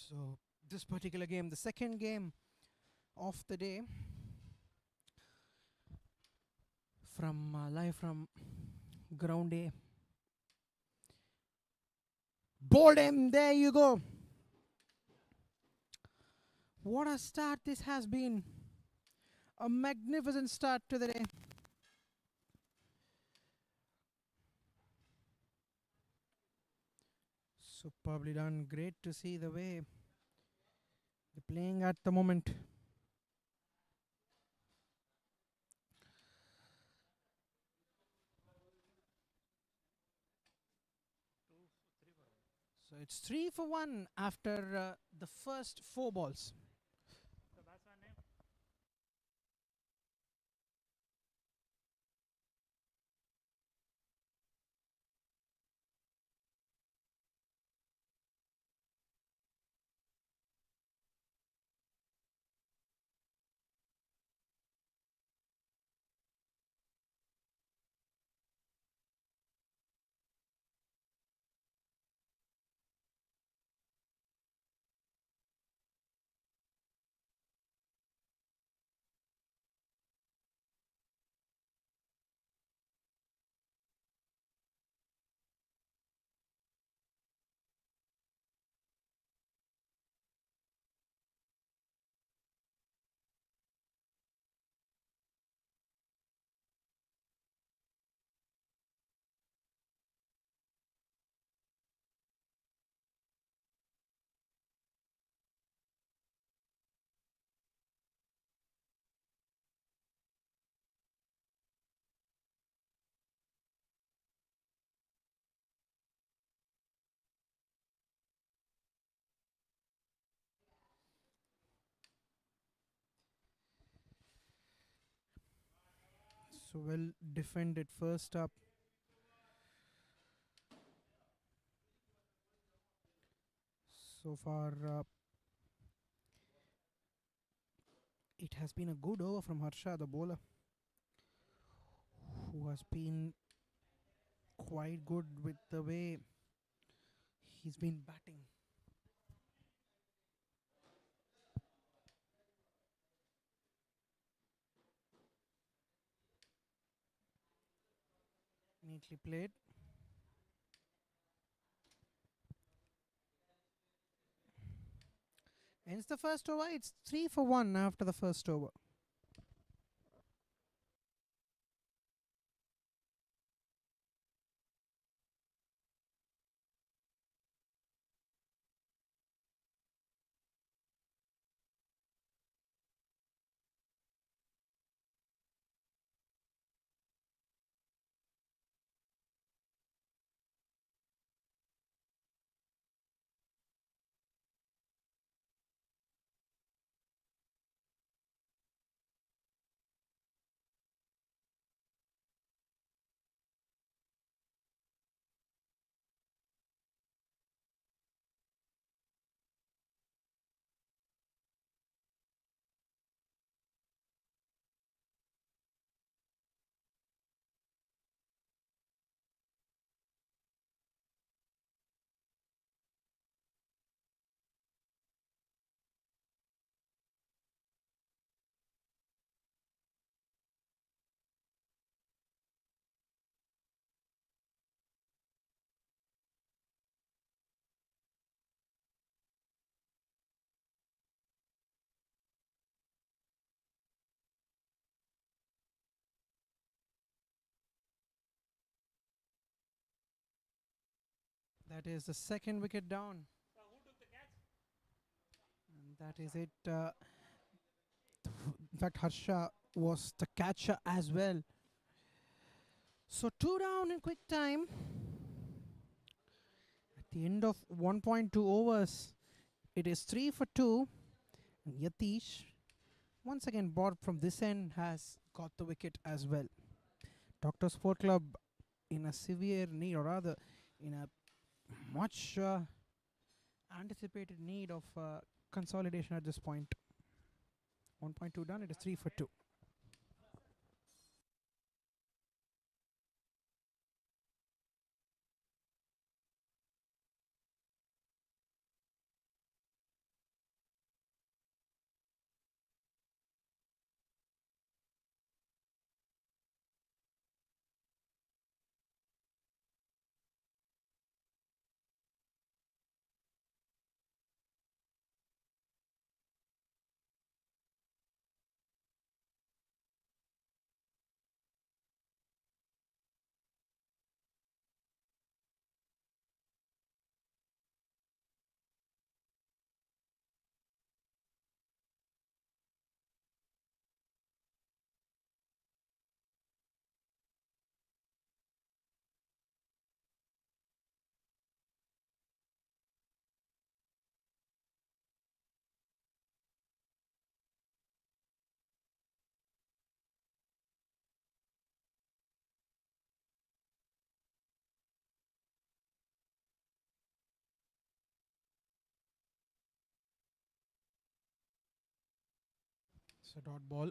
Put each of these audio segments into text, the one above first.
So this particular game, the second game of the day, from live from ground A. Bowled him. There you go. What a start this has been. A magnificent start to the day. Superbly done. Great to see the way they're playing at the moment. So it's 3 for 1 after the first 4 balls. So well defended first up. So far, it has been a good over from Harsha, the bowler, who has been quite good with the way he's been batting. Neatly played. Ends the first over. It's 3 for 1 after the first over. That is the second wicket down. And that is it. In fact, Harsha was the catcher as well. So 2 down in quick time. At the end of 1.2 overs, it is 3 for 2. And Yatish, once again, bought from this end, has got the wicket as well. Dr. Sport Club in a severe need, or rather, in a much anticipated need of consolidation at this point. 1.2 done, it is 3 for 2. It's a dot ball.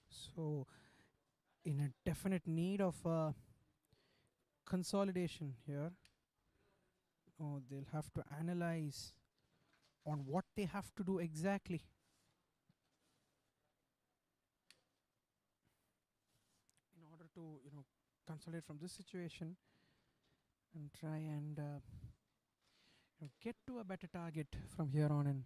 So, in a definite need of consolidation here. Oh, they'll have to analyze on what they have to do exactly in order to, consolidate from this situation and try and get to a better target from here on in.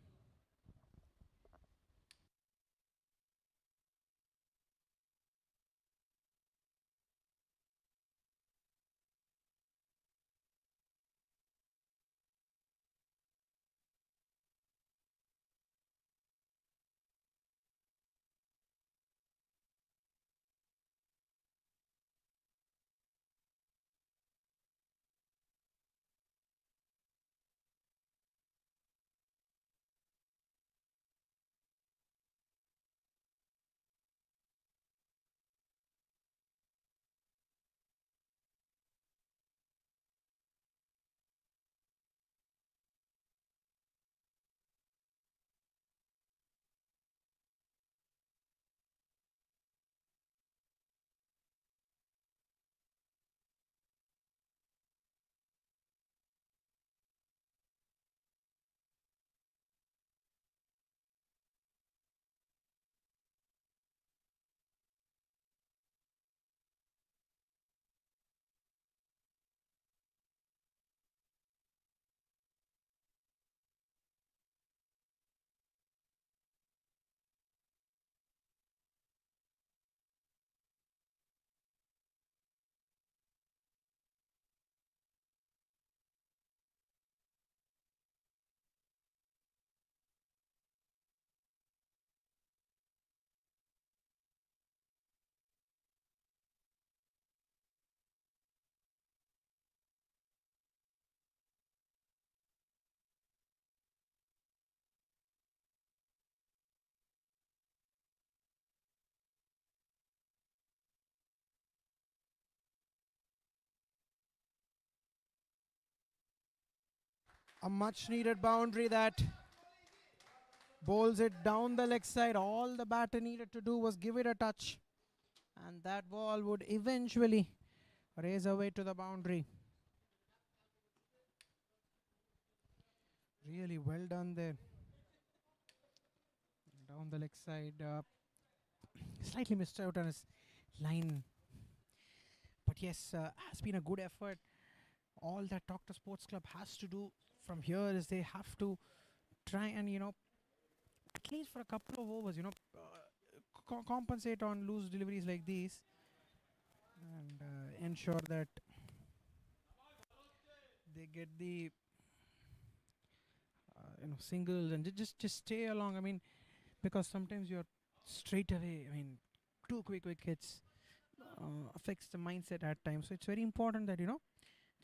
A much needed boundary that bowls it down the leg side. All the batter needed to do was give it a touch, and that ball would eventually raise away to the boundary. Really well done there. Down the leg side. Slightly missed out on his line. But yes, has been a good effort. All that Doctor Sports Club has to do from here is they have to try and, at least for a couple of overs, compensate on loose deliveries like these and ensure that they get the singles and just stay along. I mean, because sometimes you're straight away. I mean, two quick wickets affects the mindset at times. So it's very important that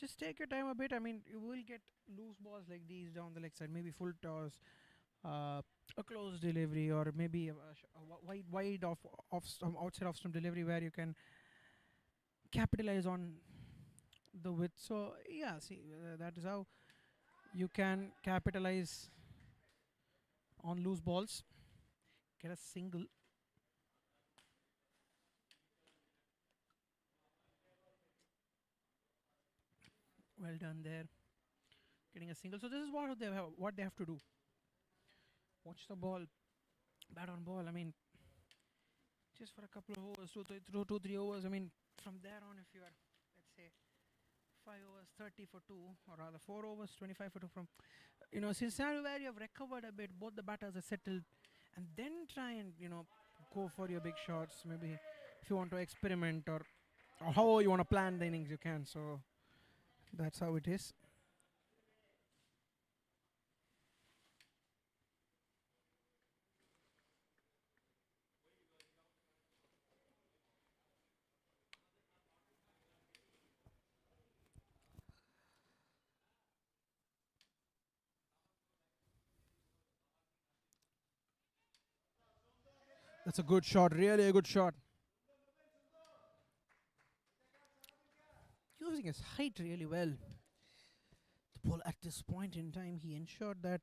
just take your time a bit. I mean, you will get loose balls like these down the leg side, maybe full toss, a close delivery, or maybe a wide outside off stump delivery where you can capitalize on the width. So yeah, see, that is how you can capitalize on loose balls. Get a single. Well done there. Getting a single. So this is what they have to do. Watch the ball, bat on ball. I mean, just for a couple of overs, 3 overs. I mean, from there on, if you are, let's say, 5 overs, 30 for two, or rather 4 overs, 25 for two. From since where you have recovered a bit, both the batters are settled, and then try and go for your big shots. Maybe if you want to experiment or how you want to plan the innings, you can. So that's how it is. That's a good shot, really a good shot. Using his height really well. The ball at this point in time, he ensured that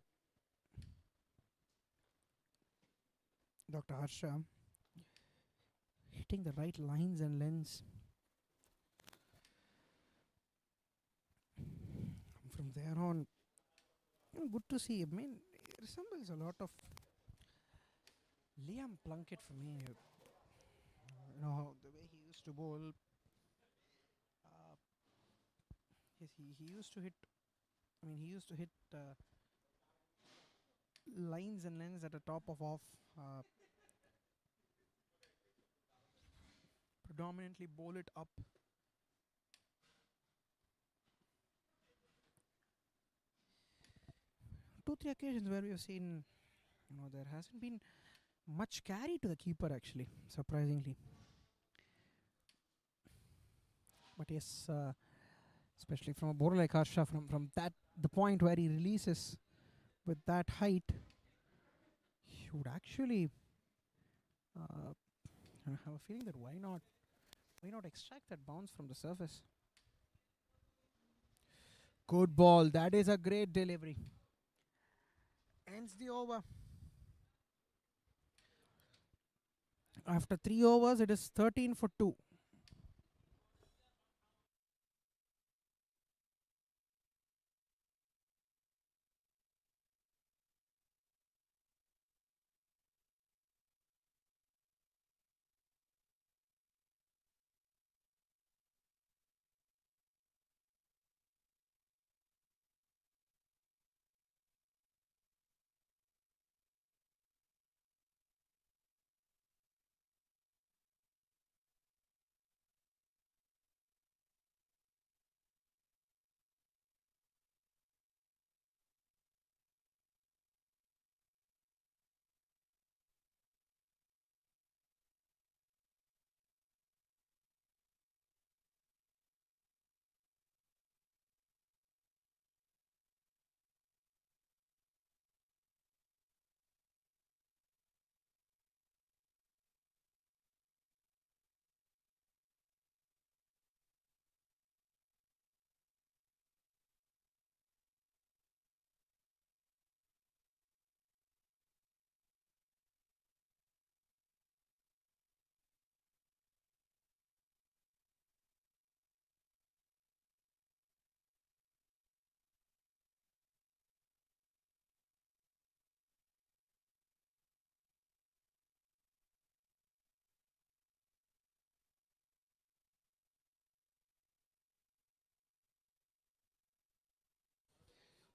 Dr. Harsha hitting the right lines and lens. From there on, good to see. I mean, it resembles a lot of Liam Plunkett for me. The way he used to bowl. Uh, yes, he used to hit. I mean, he used to hit lines and lens at the top of off. Predominantly bowl it up. Two, three occasions where we have seen, there hasn't been much carry to the keeper actually, surprisingly. But yes, especially from a bowler like Harsha, from that the point where he releases with that height, he would actually uh, I have a feeling that why not extract that bounce from the surface. Good ball. That is a great delivery. Ends the over. After 3 overs, it is 13 for 2.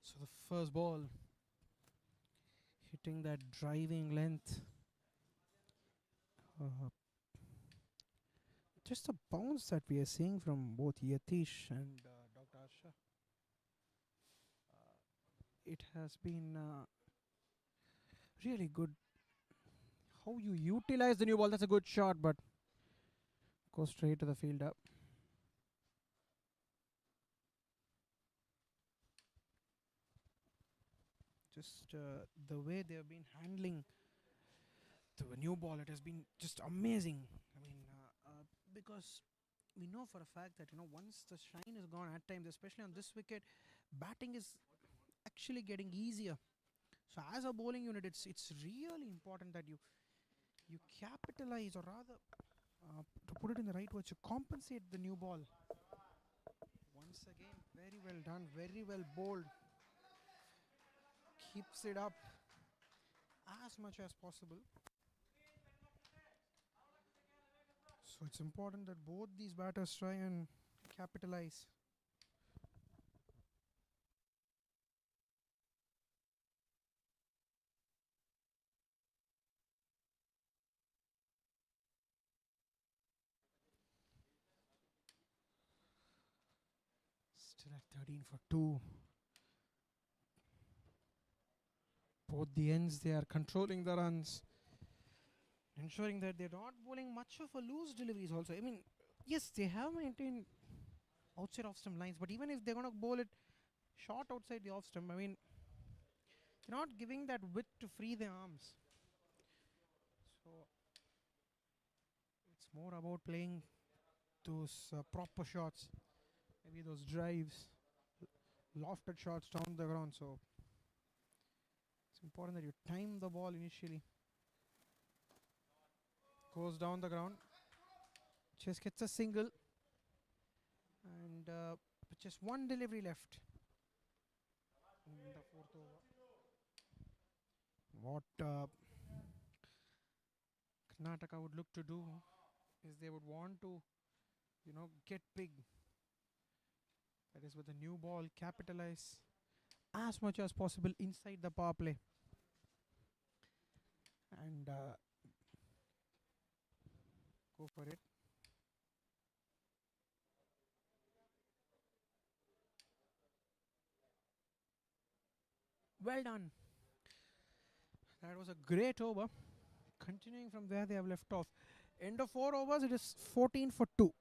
So the first ball hitting that driving length. Uh, just the bounce that we are seeing from both Yatish and Dr. Harsha. It has been really good. How you utilize the new ball, that's a good shot, but go straight to the fielder. Just the way they have been handling the new ball, it has been just amazing. I mean, because we know for a fact that once the shine is gone at times, especially on this wicket, batting is actually getting easier. So as a bowling unit, it's really important that you capitalize, or rather, to put it in the right words, you compensate the new ball. Once again, very well done, very well bowled. Keeps it up as much as possible. So it's important that both these batters try and capitalize. Still at 13 for 2. Both the ends, they are controlling the runs, ensuring that they're not bowling much of a loose deliveries also. I mean, yes, they have maintained outside off stump lines, but even if they're going to bowl it short outside the off stump, I mean, they're not giving that width to free their arms. So it's more about playing those proper shots, maybe those drives, lofted shots down the ground. So it's important that you time the ball initially. goes down the ground. Just gets a single. And just one delivery left in the fourth over. What Karnataka would look to do is they would want to, get big. That is with a new ball, capitalize as much as possible inside the power play. And go for it. Well done. That was a great over. Continuing from where they have left off. End of 4 overs, it is 14 for 2.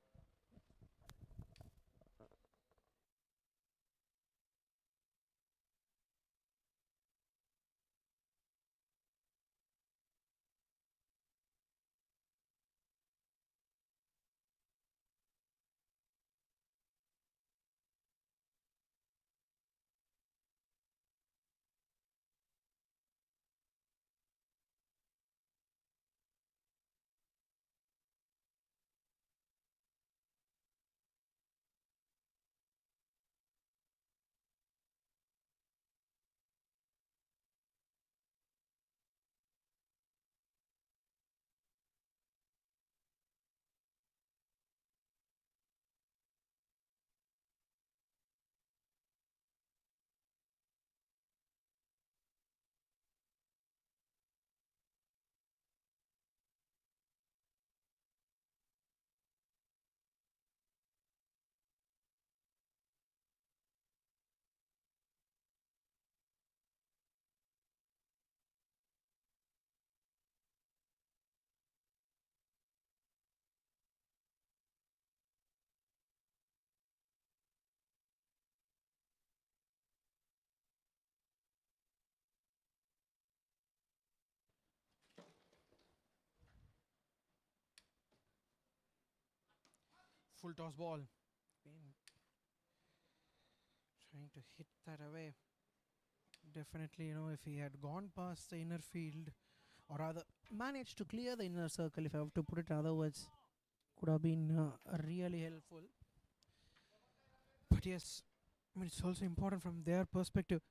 Full toss ball. Been trying to hit that away. Definitely, if he had gone past the inner field, or rather managed to clear the inner circle, if I have to put it in other words, could have been really helpful. But yes, I mean, it's also important from their perspective.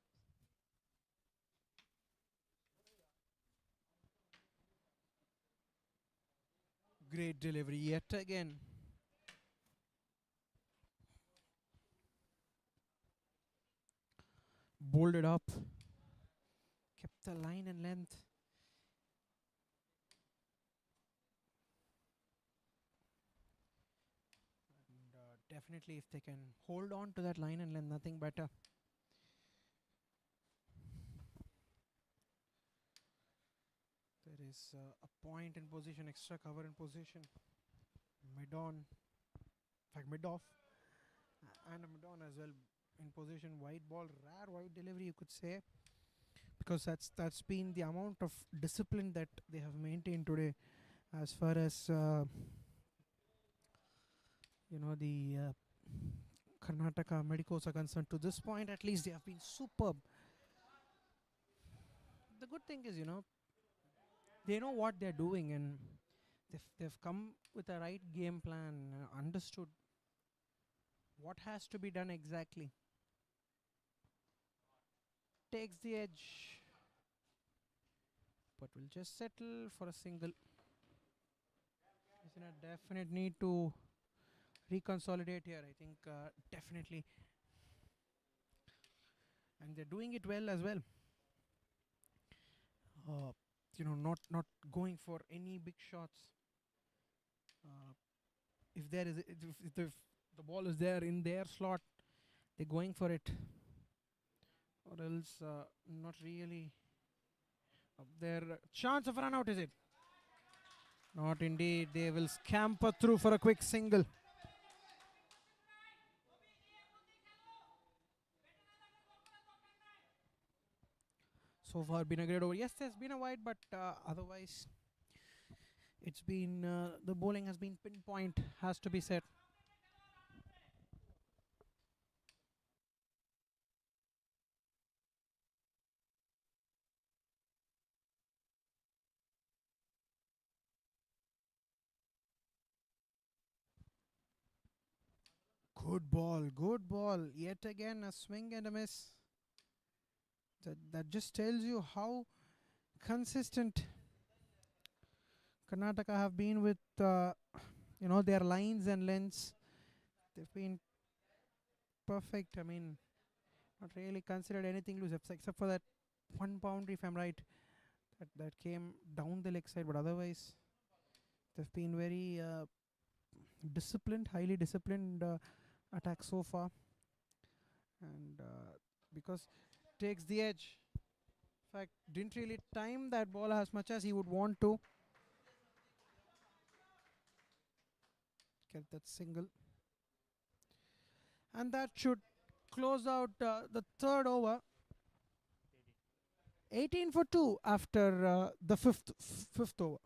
Great delivery yet again. Bolted up. Kept the line and length. And definitely, if they can hold on to that line and length, nothing better. There is a point in position, extra cover in position. Mid on. In fact, mid off. And a mid on as well in position. Wide ball, rare wide delivery, you could say. Because that's been the amount of discipline that they have maintained today as far as the Karnataka Medicos are concerned. To this point, at least, they have been superb. The good thing is, they know what they're doing, and they've come with a right game plan, understood what has to be done exactly. Takes the edge, but will just settle for a single. Is in a definite need to reconsolidate here, I think, definitely. And they're doing it well as well. Not going for any big shots. If there is, if the ball is there in their slot, they're going for it. Or else, not really. Their chance of run out, is it? Not indeed. They will scamper through for a quick single. So far, been a great over. Yes, there's been a wide, but otherwise, it's been the bowling has been pinpoint, has to be said. Good ball, good ball. Yet again, a swing and a miss. That just tells you how consistent Karnataka have been with their lines and lengths. They've been perfect. I mean, not really considered anything loose except for that one boundary, if I'm right, that came down the leg side. But otherwise, they've been very disciplined, highly disciplined attack so far, and because takes the edge. In fact, didn't really time that ball as much as he would want to get that single, and that should close out the third over. 18 for 2 after the fifth over.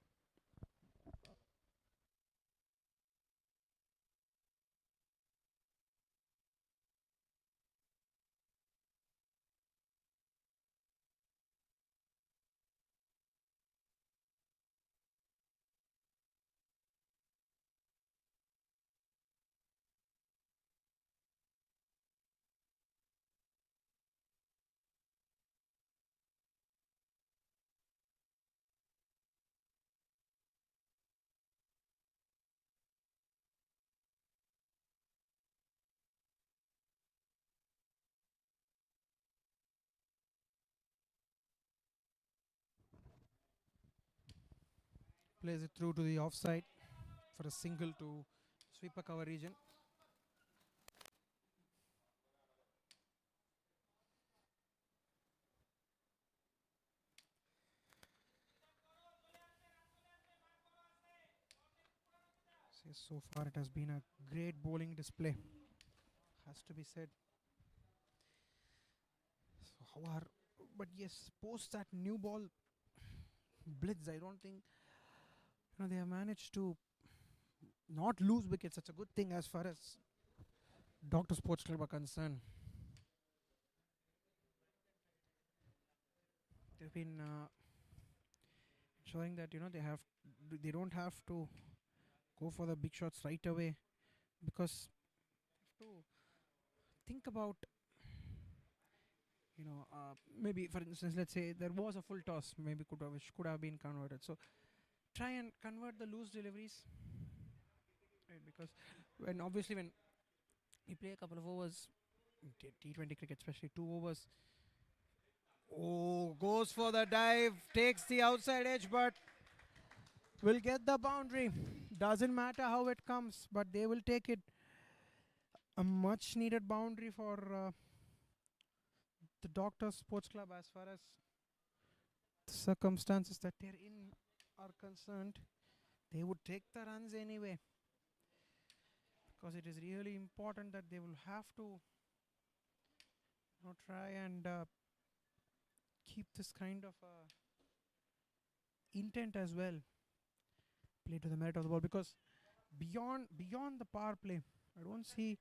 Plays it through to the offside for a single to sweep a cover region. So far it has been a great bowling display, has to be said. So but yes, post that new ball blitz, I don't think they have managed to not lose wickets. That's a good thing as far as Doctor Sports Club are concerned. They've been showing that they don't have to go for the big shots right away, because to think about maybe for instance, let's say there was a full toss, maybe which could have been converted. So try and convert the loose deliveries, right? Because when you play a couple of overs, T20 cricket especially 2 overs. Oh, goes for the dive, takes the outside edge, but will get the boundary. Doesn't matter how it comes, but they will take it. A much needed boundary for the Doctor Sports Club as far as the circumstances that they're in are concerned. They would take the runs anyway, because it is really important that they will have to try and keep this kind of intent as well. Play to the merit of the ball, because beyond the power play, I don't see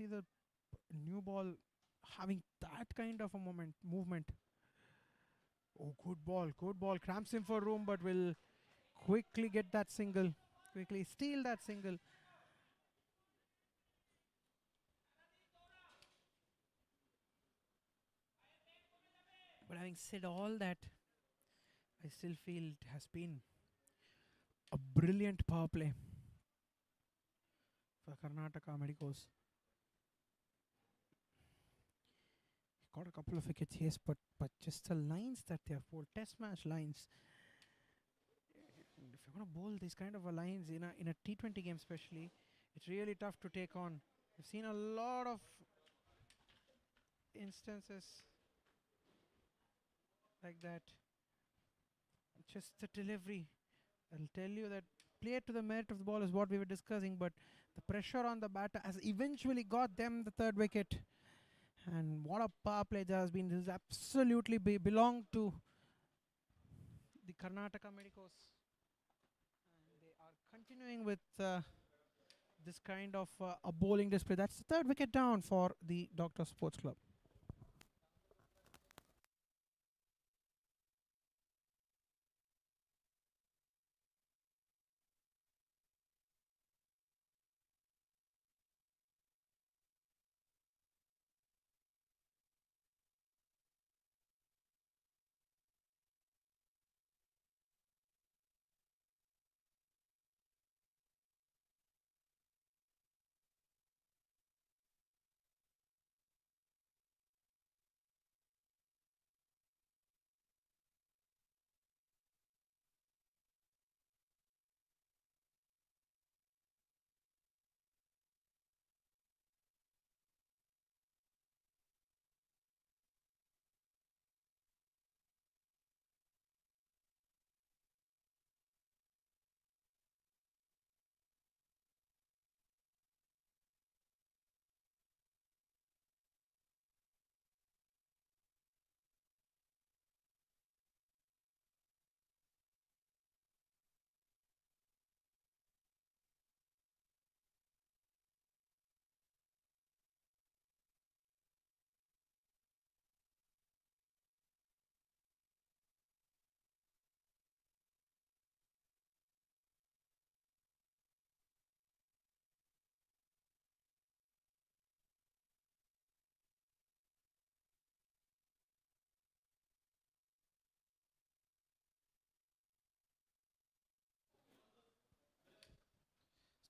the new ball having that kind of a movement. Oh, good ball. Cramps him for room, but will quickly get that single, quickly steal that single. But having said all that, I still feel it has been a brilliant power play for Karnataka Medicos. Got a couple of wickets, yes, but just the lines that they have bowled, test match lines. And if you're going to bowl these kind of lines in a T20 game especially, it's really tough to take on. I've seen a lot of instances like that. Just the delivery. I'll tell you that play to the merit of the ball is what we were discussing, but the pressure on the batter has eventually got them the third wicket. And what a power play there has been. This is absolutely belonged to the Karnataka Medicos. And they are continuing with this kind of a bowling display. That's the third wicket down for the Doctor Sports Club.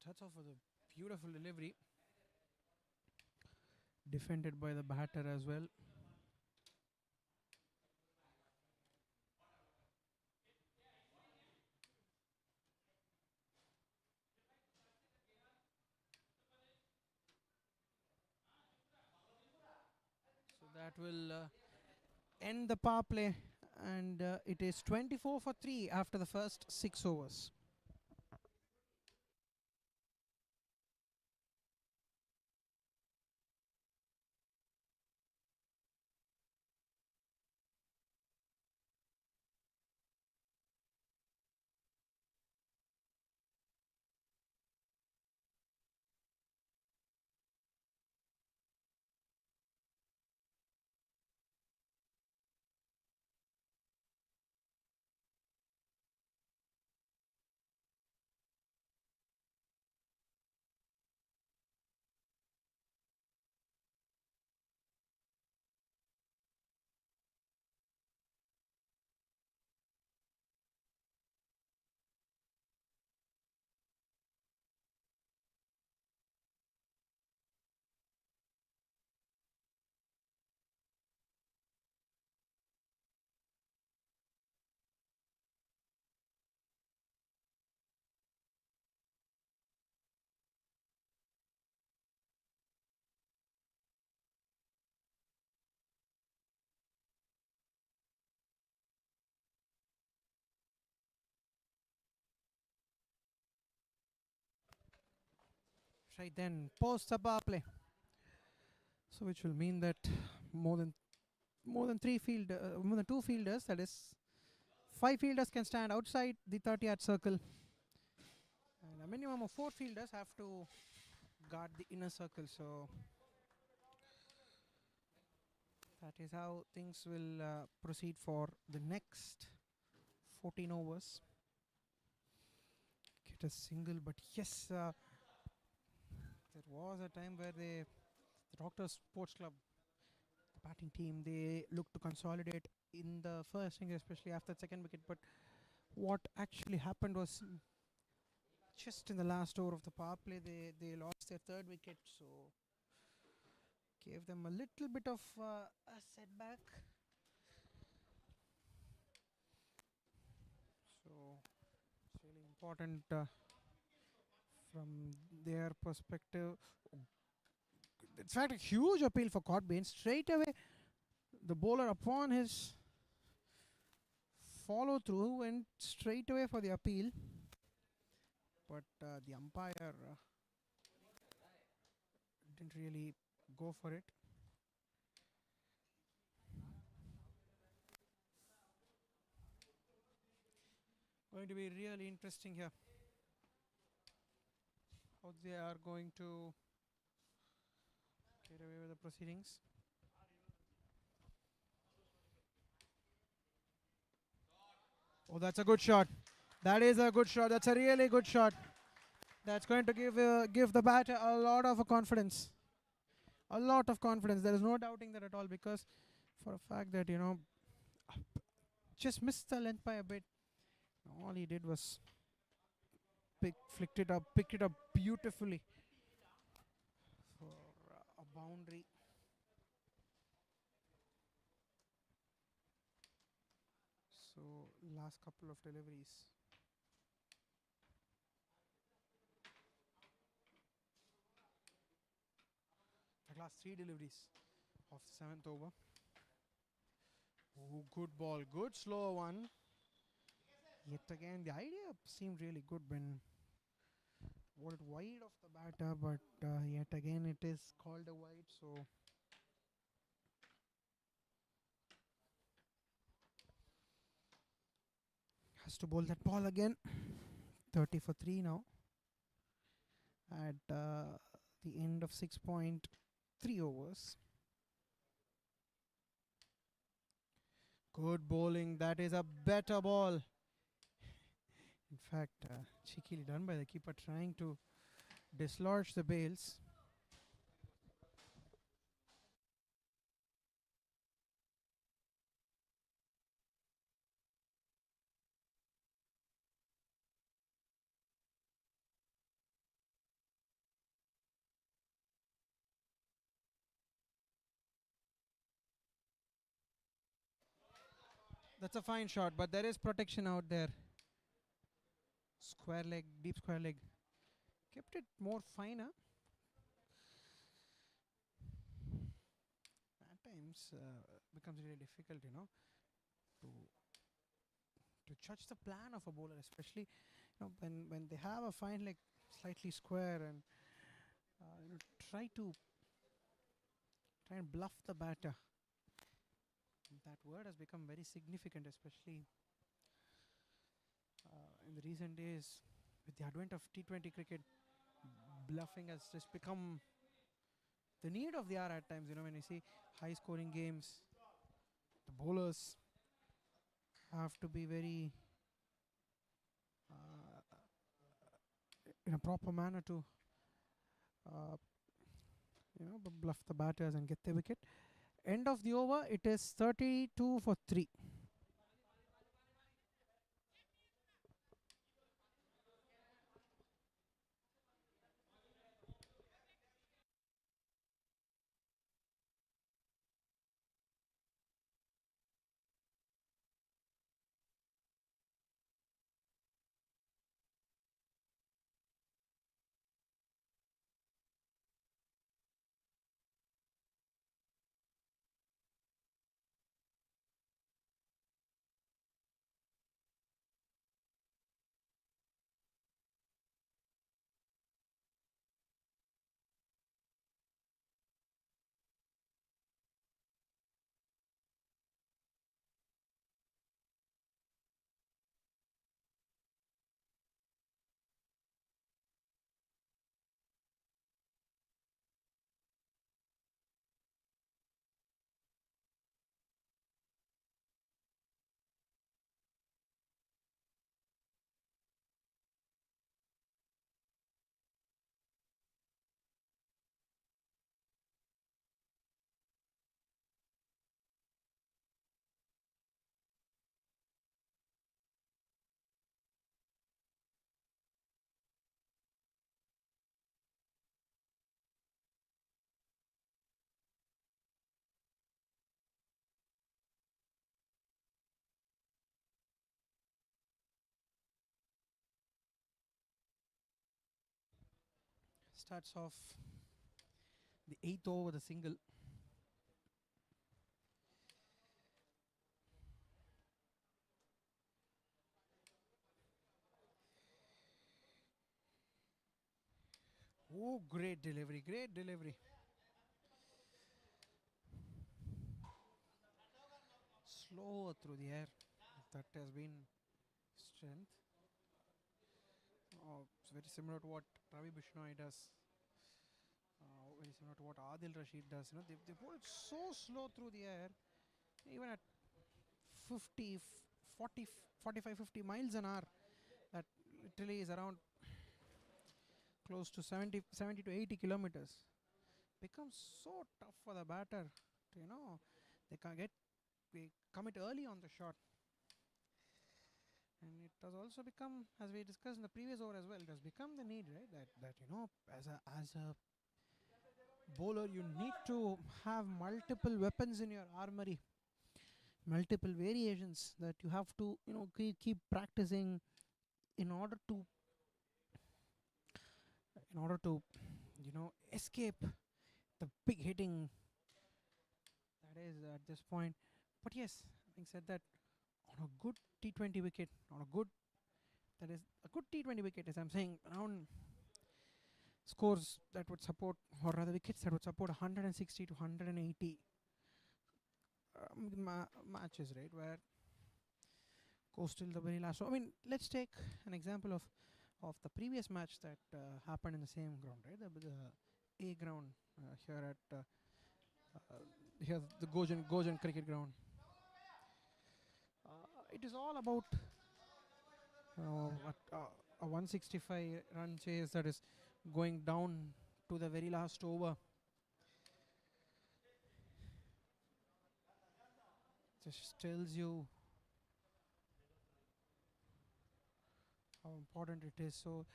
That's off with a beautiful delivery. Defended by the batter as well. So that will end the power play, and it is 24 for 3 after the first 6 overs. Right then, post the power play. So which will mean that more than more than two fielders, that is 5 fielders, can stand outside the 30-yard circle, and a minimum of 4 fielders have to guard the inner circle. So that is how things will proceed for the next 14 overs. Get a single, but yes, there was a time where the Doctors Sports Club, the batting team, they looked to consolidate in the first innings, especially after the second wicket. But what actually happened was, just in the last over of the power play, they lost their third wicket, so gave them a little bit of a setback. So it's really important from their perspective. It's fact a huge appeal for Codbane. Straight away, the bowler, upon his follow through, went straight away for the appeal, but the umpire didn't really go for it. Going to be really interesting here how they are going to get away with the proceedings. Oh, that's a good shot. That is a good shot. That's a really good shot. That's going to give the batter a lot of confidence. A lot of confidence. There is no doubting that at all, because for a fact that, just missed the length by a bit. All he did was picked it up beautifully for a boundary. So last couple of deliveries. The last 3 deliveries of the 7th over. Oh, good ball. Good slow one. Yet again, the idea seemed really good when bowled wide of the batter, but yet again it is called a wide. So has to bowl that ball again. 30 for 3 now at the end of 6.3 overs. Good bowling. That is a better ball. In fact, cheekily done by the keeper, trying to dislodge the bails. That's a fine shot, but there is protection out there. Square leg, deep square leg. Kept it more finer. At times becomes really difficult, to judge the plan of a bowler, especially when they have a fine leg slightly square and you know try to bluff the batter. That word has become very significant, especially in the recent days with the advent of T20 cricket. Bluffing has just become the need of the hour at times. When you see high scoring games, the bowlers have to be very in a proper manner to uh, bluff the batters and get the wicket. End of the over, it is 32 for 3. Starts off the 8th over with a single. Oh, great delivery, great delivery. Slower through the air. That has been strength. Oh, it's very similar to what Ravi Bishnoi does. Very similar to what Adil Rashid does. They pull it so slow through the air, even at 50, 40, 45, 50 miles an hour. That literally is around close to 70 to 80 kilometers. Becomes so tough for the batter. They can get they commit early on the shot. And it has also become, as we discussed in the previous over as well, it has become the need, right? That as a bowler, you need to have multiple weapons in your armory, multiple variations that you have to, keep practicing in order to, escape the big hitting that is at this point. But yes, having said that, on a good T20 wicket, on a good that is a good T20 wicket, as I'm saying, around scores that would support, or rather wickets that would support 160 to 180 matches, right? Where goes till the very last. So, I mean, let's take an example of the previous match that happened in the same ground, right? The A ground here at here the Gojan cricket ground. It is all about a 165 run chase that is going down to the very last over. Just tells you how important it is. So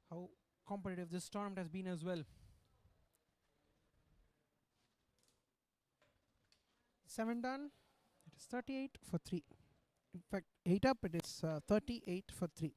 how competitive this tournament has been as well. 7 done. It's 38 for 3. In fact, 8 up, it is 38 for 3.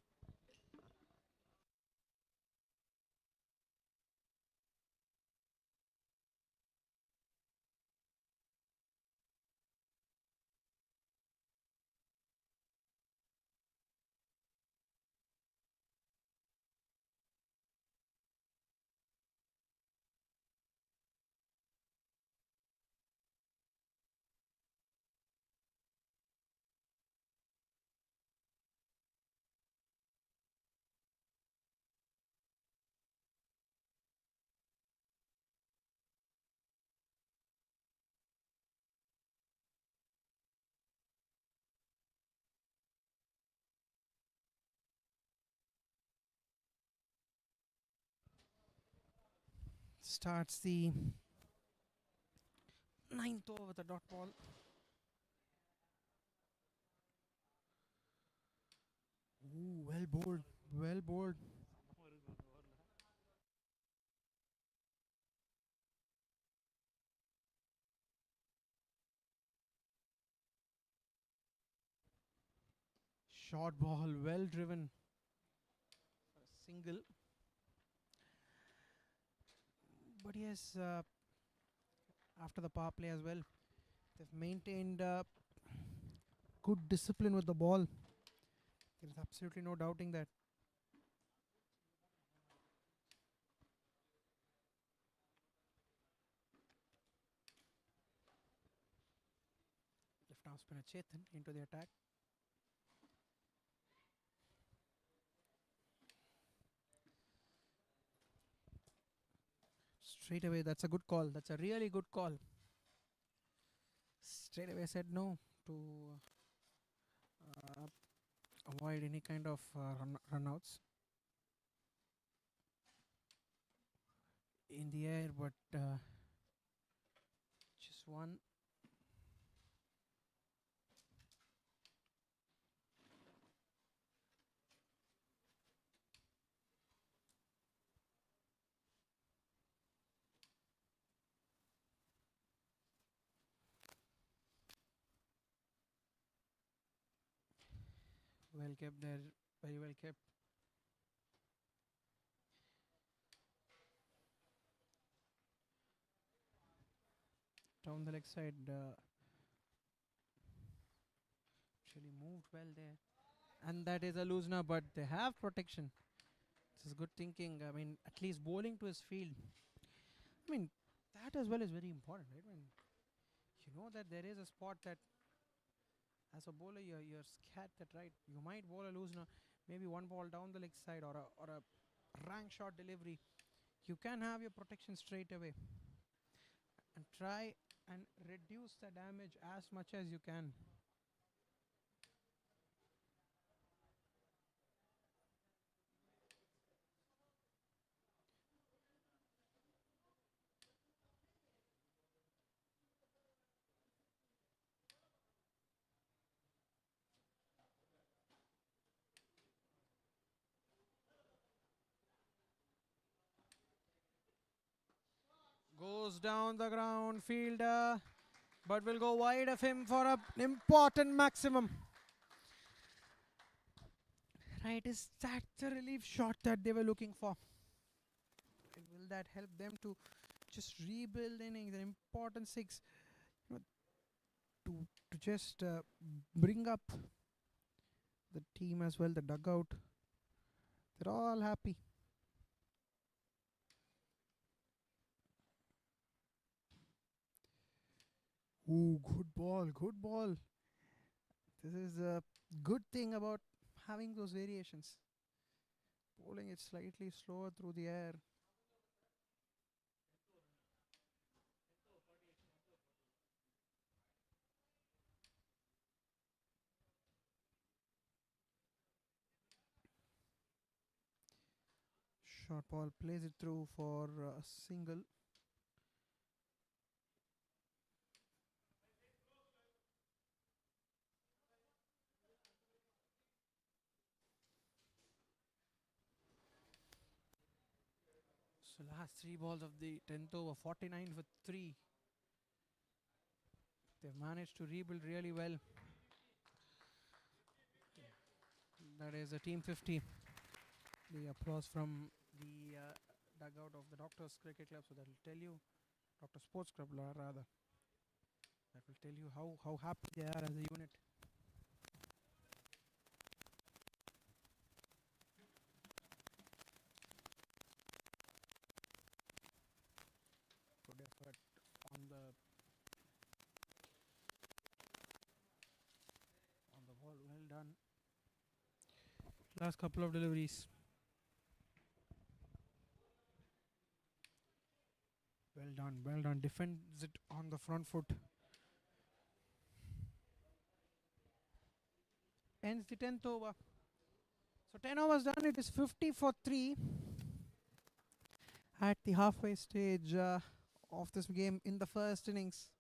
Starts the ninth over with a dot ball. Ooh, well bowled. Well bowled. Short ball, well driven. Single. But yes, after the power play as well, they've maintained good discipline with the ball. There is absolutely no doubting that. Left arm spinner Chetan into the attack. Straight away, that's a good call. That's a really good call. Straight away said no to uh, avoid any kind of runouts in the air, but just one. Well kept there, very well kept. Down the leg side, actually moved well there. And that is a loosener, but they have protection. This is good thinking. I mean, at least bowling to his field. I mean, that as well is very important, right? When you know that there is a spot that, as a bowler, you're scared that, right, you might bowl a loosener, maybe one ball down the leg side, or a rank shot delivery. You can have your protection straight away and try and reduce the damage as much as you can. Goes down the ground, fielder, but will go wide of him for an important maximum. Right, is that the relief shot that they were looking for? Right, will that help them to just rebuild innings, an important six, you know, to just bring up the team as well, the dugout? They're all happy. Ooh, good ball, good ball. This is a good thing about having those variations. Bowling it slightly slower through the air. Short ball plays it through for a single. So last three balls of the 10th over, 49 for 3. They've managed to rebuild really well. That is a team 50. The applause from the dugout of the Doctors Cricket Club. So that will tell you, Doctor Sports Club rather. That will tell you how happy they are as a unit. Good effort on the ball. Well done. Last couple of deliveries. Well done. Well done. Defends it on the front foot. Ends the 10th over. So 10 overs done. It is 50 for 3 at the halfway stage of this game in the first innings.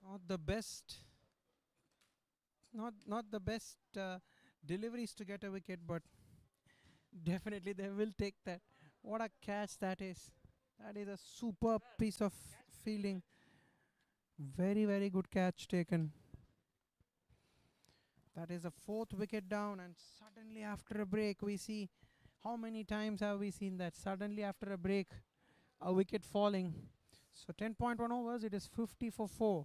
Not the best. Not the best deliveries to get a wicket, but definitely they will take that. What a catch that is! That is a superb piece of fielding. Very, very good catch taken. That is a fourth wicket down, and suddenly after a break, we see how many times have we seen that? Suddenly after a break, a wicket falling. So 10.1 overs, it is 50 for 4.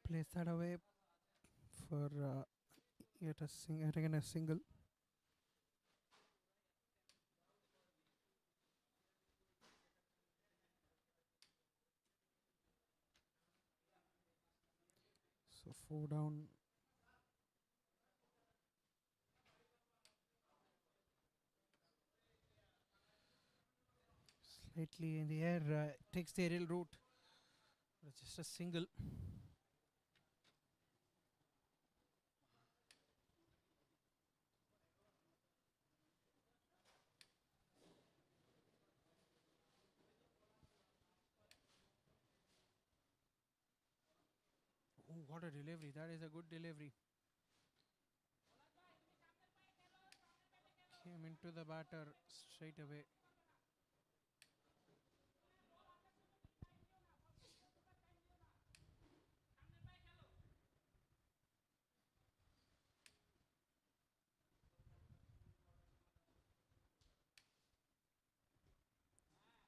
Place that away for yet again a single. So 4 down. Lately in the air, takes the aerial route. But it's just a single. Oh, what a delivery. That is a good delivery. Came into the batter straight away.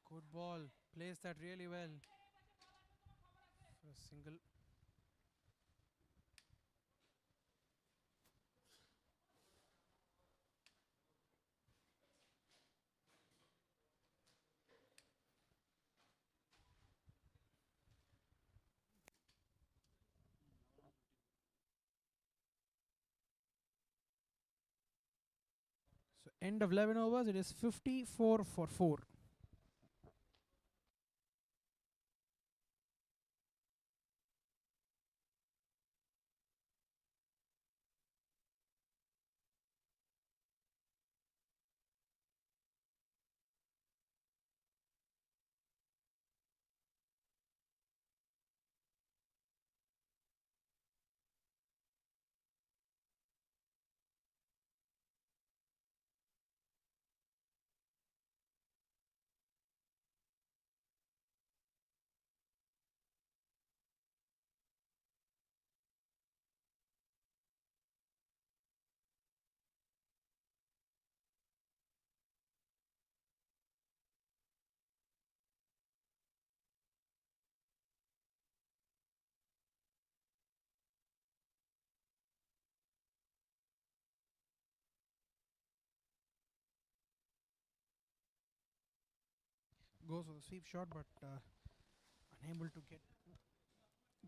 Good ball. Plays that really well. For a single. So end of 11 overs, it is 54 for 4. Goes for the sweep shot, but unable to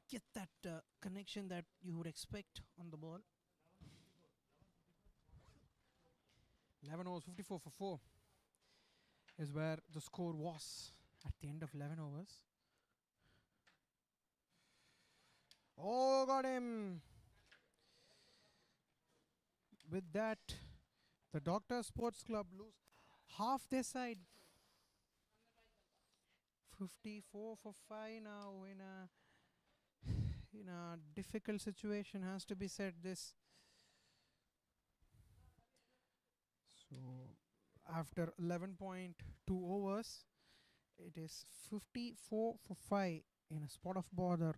get that connection that you would expect on the ball. 11 overs, 54 for 4 is where the score was at the end of 11 overs. Oh, got him! With that, the Doctor Sports Club lose half their side. 54 for 5 now in a difficult situation, has to be said. This, so after 11.2 overs, it is 54 for 5 in a spot of bother.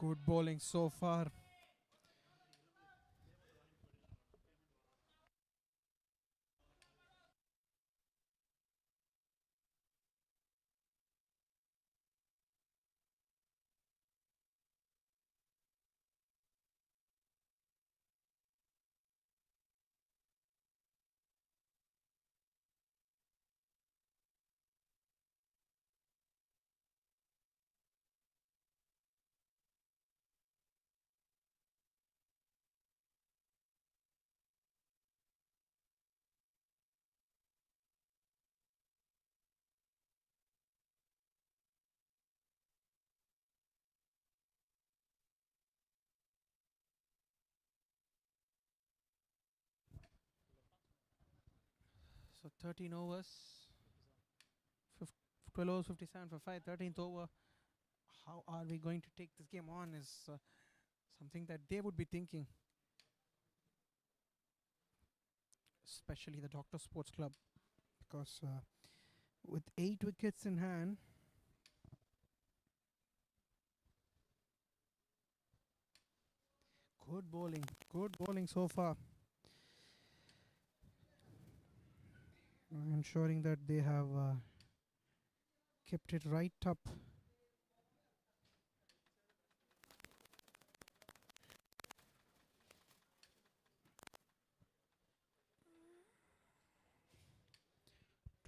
Good bowling so far. So 13 overs, 12 overs, 57 for 5, 13th over. How are we going to take this game on is something that they would be thinking, especially the Doctor Sports Club, because with 8 wickets in hand, good bowling so far. Ensuring that they have kept it right up.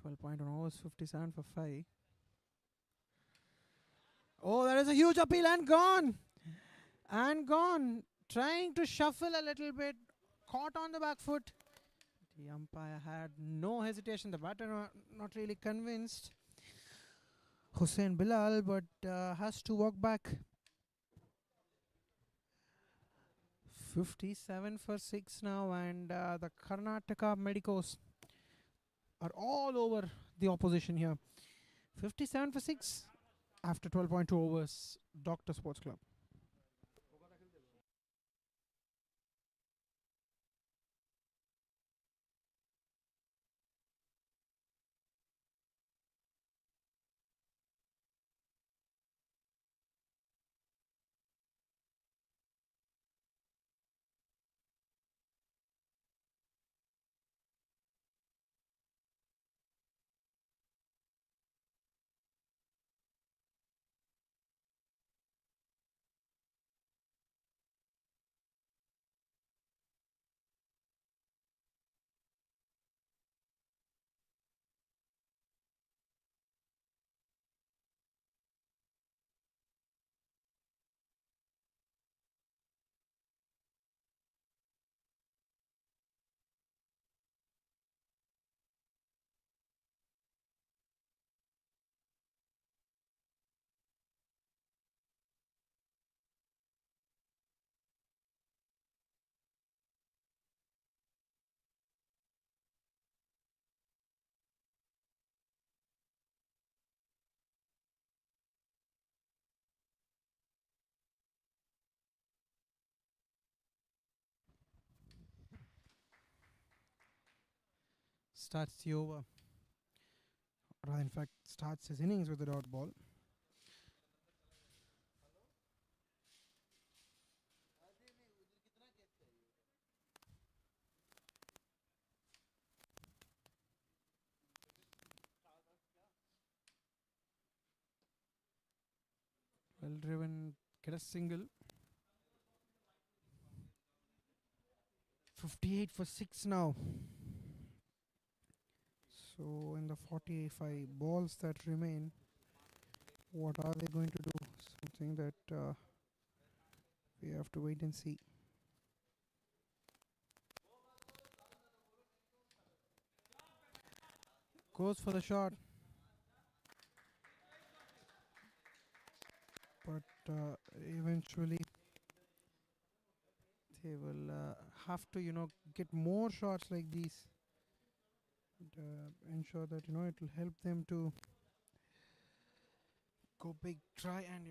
.1 overs, 57 for 5. Oh, that is a huge appeal and gone. And gone. Trying to shuffle a little bit. Caught on the back foot. The umpire had no hesitation. The batter not really convinced Hussein Bilal, but has to walk back. 57 for 6 now, and the Karnataka Medicos are all over the opposition here. 57 for 6 after 12.2 overs. Doctor Sports Club. Starts the over. Or in fact, starts his innings with a dot ball. Well driven, get a single. 58 for 6 now. So in the 45 balls that remain, what are they going to do? Something that we have to wait and see. Goes for the shot. But eventually they will have to, get more shots like these. And, ensure that, it will help them to go big, try and,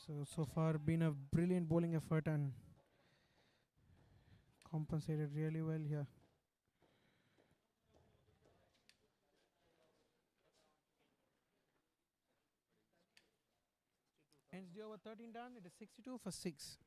So far been a brilliant bowling effort and compensated really well here. Ends the over 13 done. It is 62 for 6.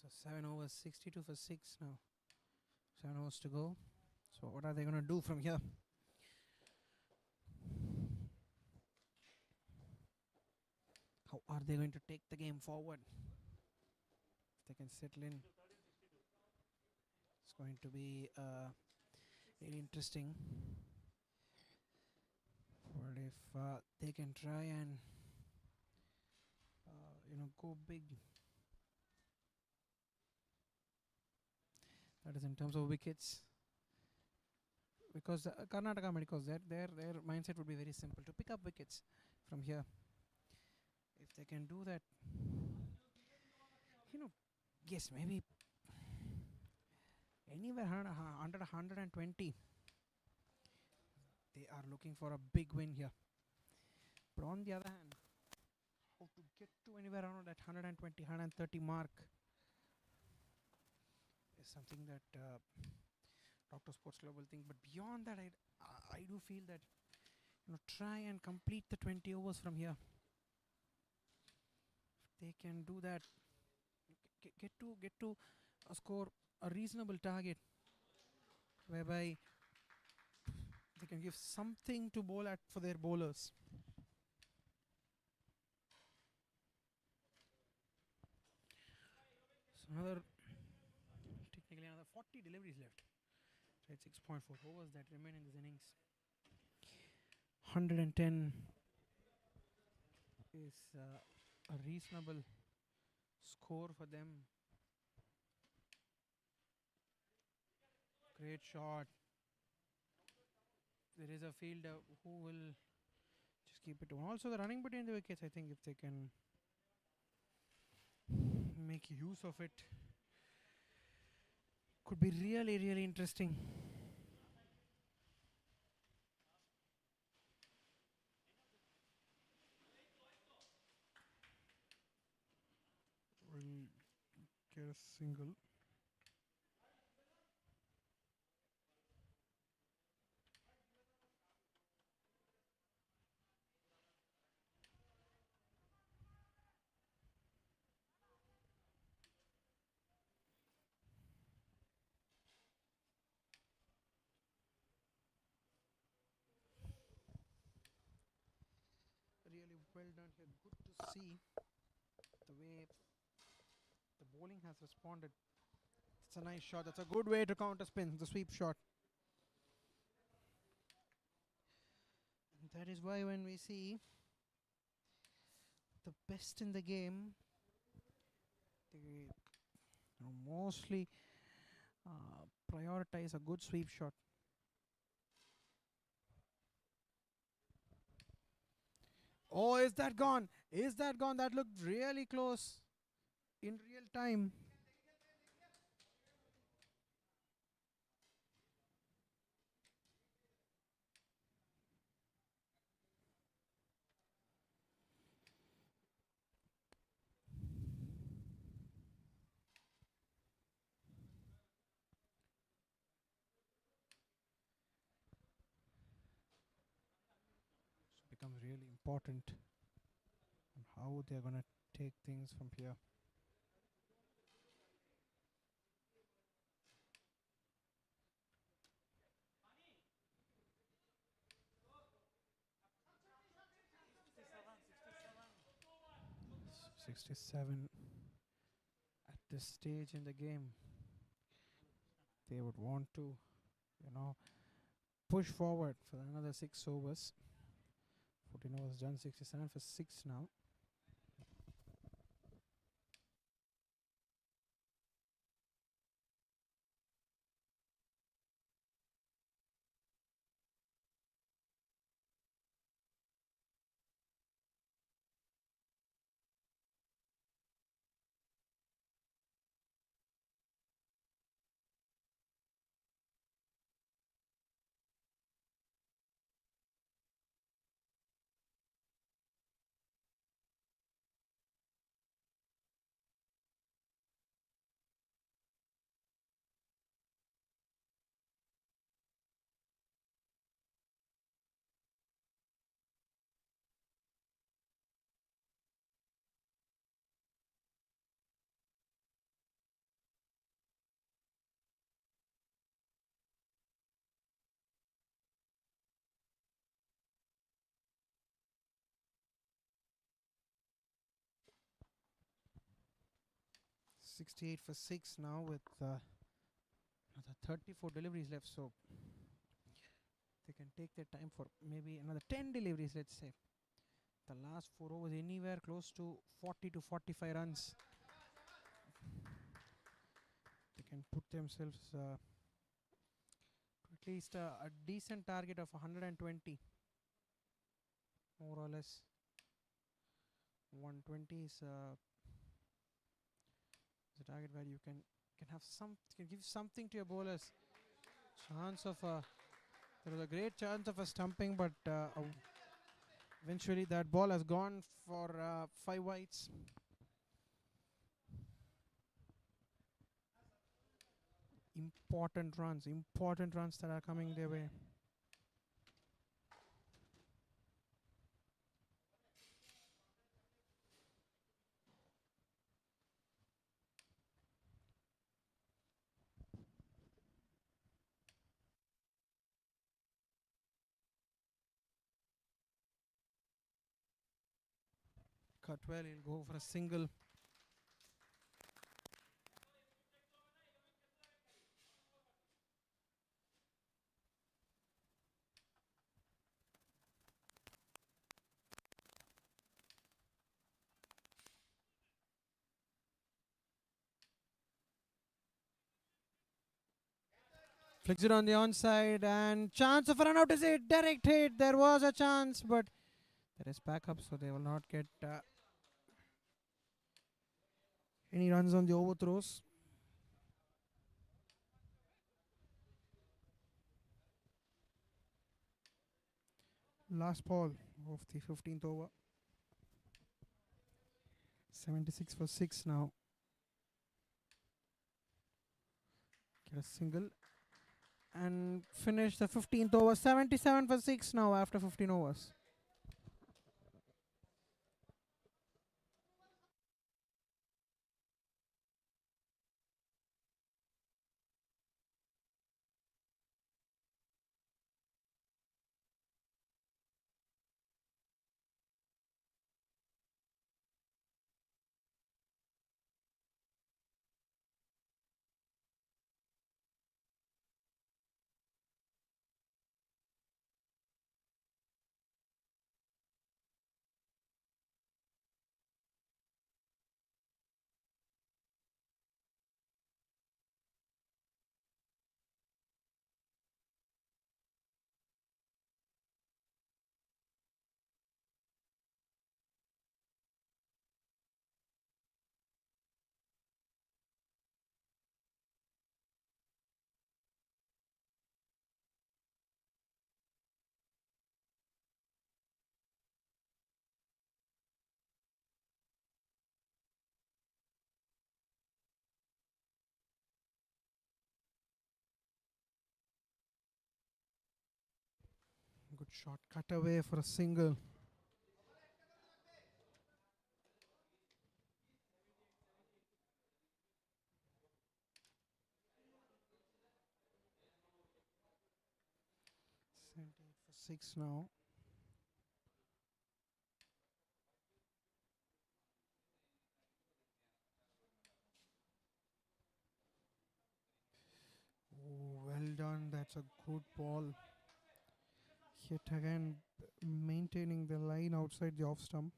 So 7 overs, 62 for 6 now. 7 overs to go. So what are they going to do from here? How are they going to take the game forward? If they can settle in, it's going to be really interesting. But if they can try and go big, that is in terms of wickets. Because Karnataka Medicos, their mindset would be very simple, to pick up wickets from here. If they can do that, yes, maybe anywhere under 120, they are looking for a big win here. But on the other hand, how to get to anywhere around that 120, 130 mark is something that Dr. Sports Club will think. But beyond that, I do feel that try and complete the 20 overs from here. If they can do that, get to score a reasonable target, whereby they can give something to bowl at for their bowlers. So technically another 40 deliveries left. So it's 6.4 overs that remain in this innings. 110 is a reasonable score for them. Great shot. There is a fielder who will just keep it on. Also the running between the wickets, I think if they can make use of it, could be really, really interesting. Will get a single. Really well done here. Good to see the way the bowling has responded. It's a nice shot. That's a good way to counter spin, the sweep shot. And that is why when we see the best in the game, they mostly prioritize a good sweep shot. Oh, is that gone? Is that gone? That looked really close in real time. really important on how they're going to take things from here. S- 67 at this stage in the game. They would want to, you know, push forward for another 6 overs. 14 overs done, 67 for 6 now. 68 for 6 now with another 34 deliveries left, so they can take their time for maybe another 10 deliveries, let's say. The last 4 overs anywhere close to 40 to 45 runs. They can put themselves to at least a decent target of 120, more or less. 120 is the target where you can have can give something to your bowlers. Chance of there was a great chance of a stumping, but eventually that ball has gone for 5 wides. Important runs that are coming their way. Cut well, he'll go for a single. Flicks it on the onside and chance of a run out is a direct hit. There was a chance, but there is backup, so they will not get any runs on the overthrows. Last ball of the 15th over. 76 for 6 now. Get a single and finish the 15th over. 77 for 6 now after 15 overs. Good shot, cut away for a single. 78 for 6 now. Oh, well done. That's a good ball. Yet again, maintaining the line outside the off stump.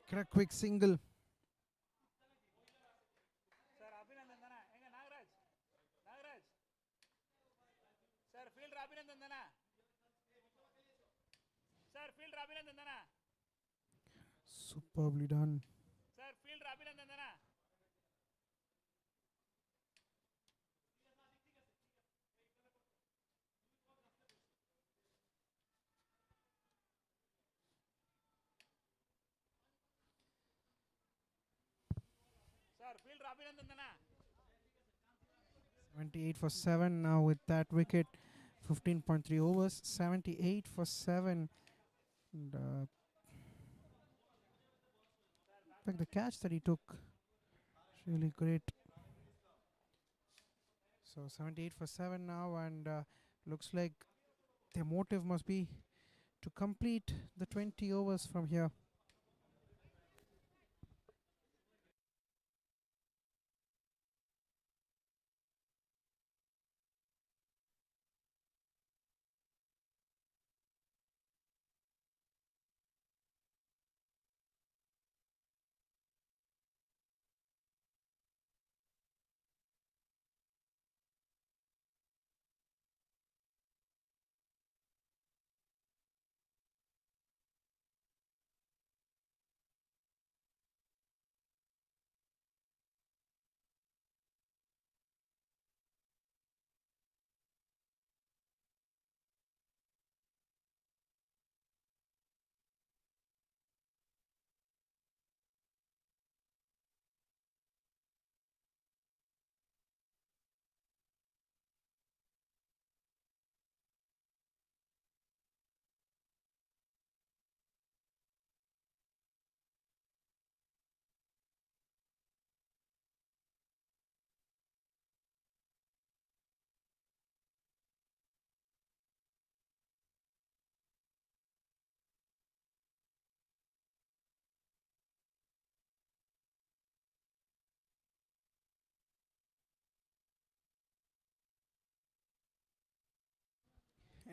Get a quick single. Superbly done. Sir, field Abhinandan. 78 for 7 now with that wicket. 15.3 overs. 78 for 7. And, in fact, the catch that he took is really great. So 78 for 7 now, and looks like their motive must be to complete the 20 overs from here.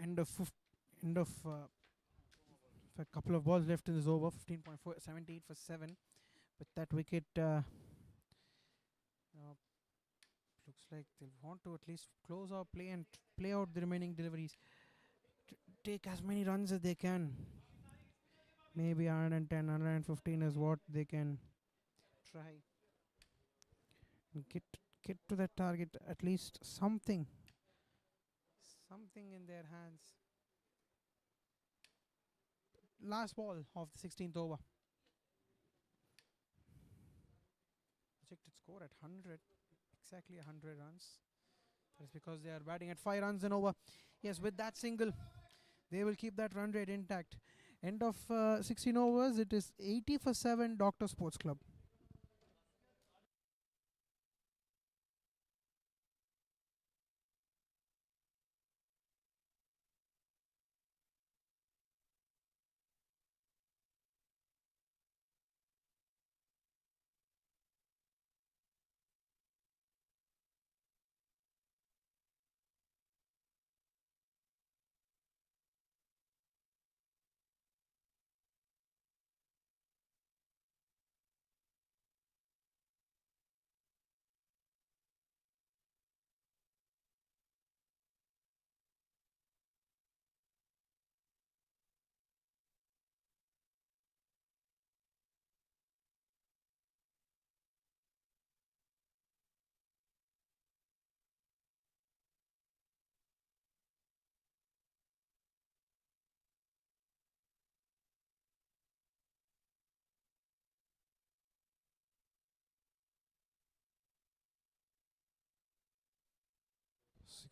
End of end of a couple of balls left in this over. 15.4, 78 for 7 with that wicket. Looks like they'll want to at least close our play and play out the remaining deliveries. Take as many runs as they can. Maybe 110, 115 is what they can try. And get to that target, at least something in their hands. Last ball of the 16th over. Projected score at 100, exactly 100 runs. That's because they are batting at 5 runs and over. Yes, with that single, they will keep that run rate intact. End of 16 overs, it is 80 for 7, Doctor Sports Club.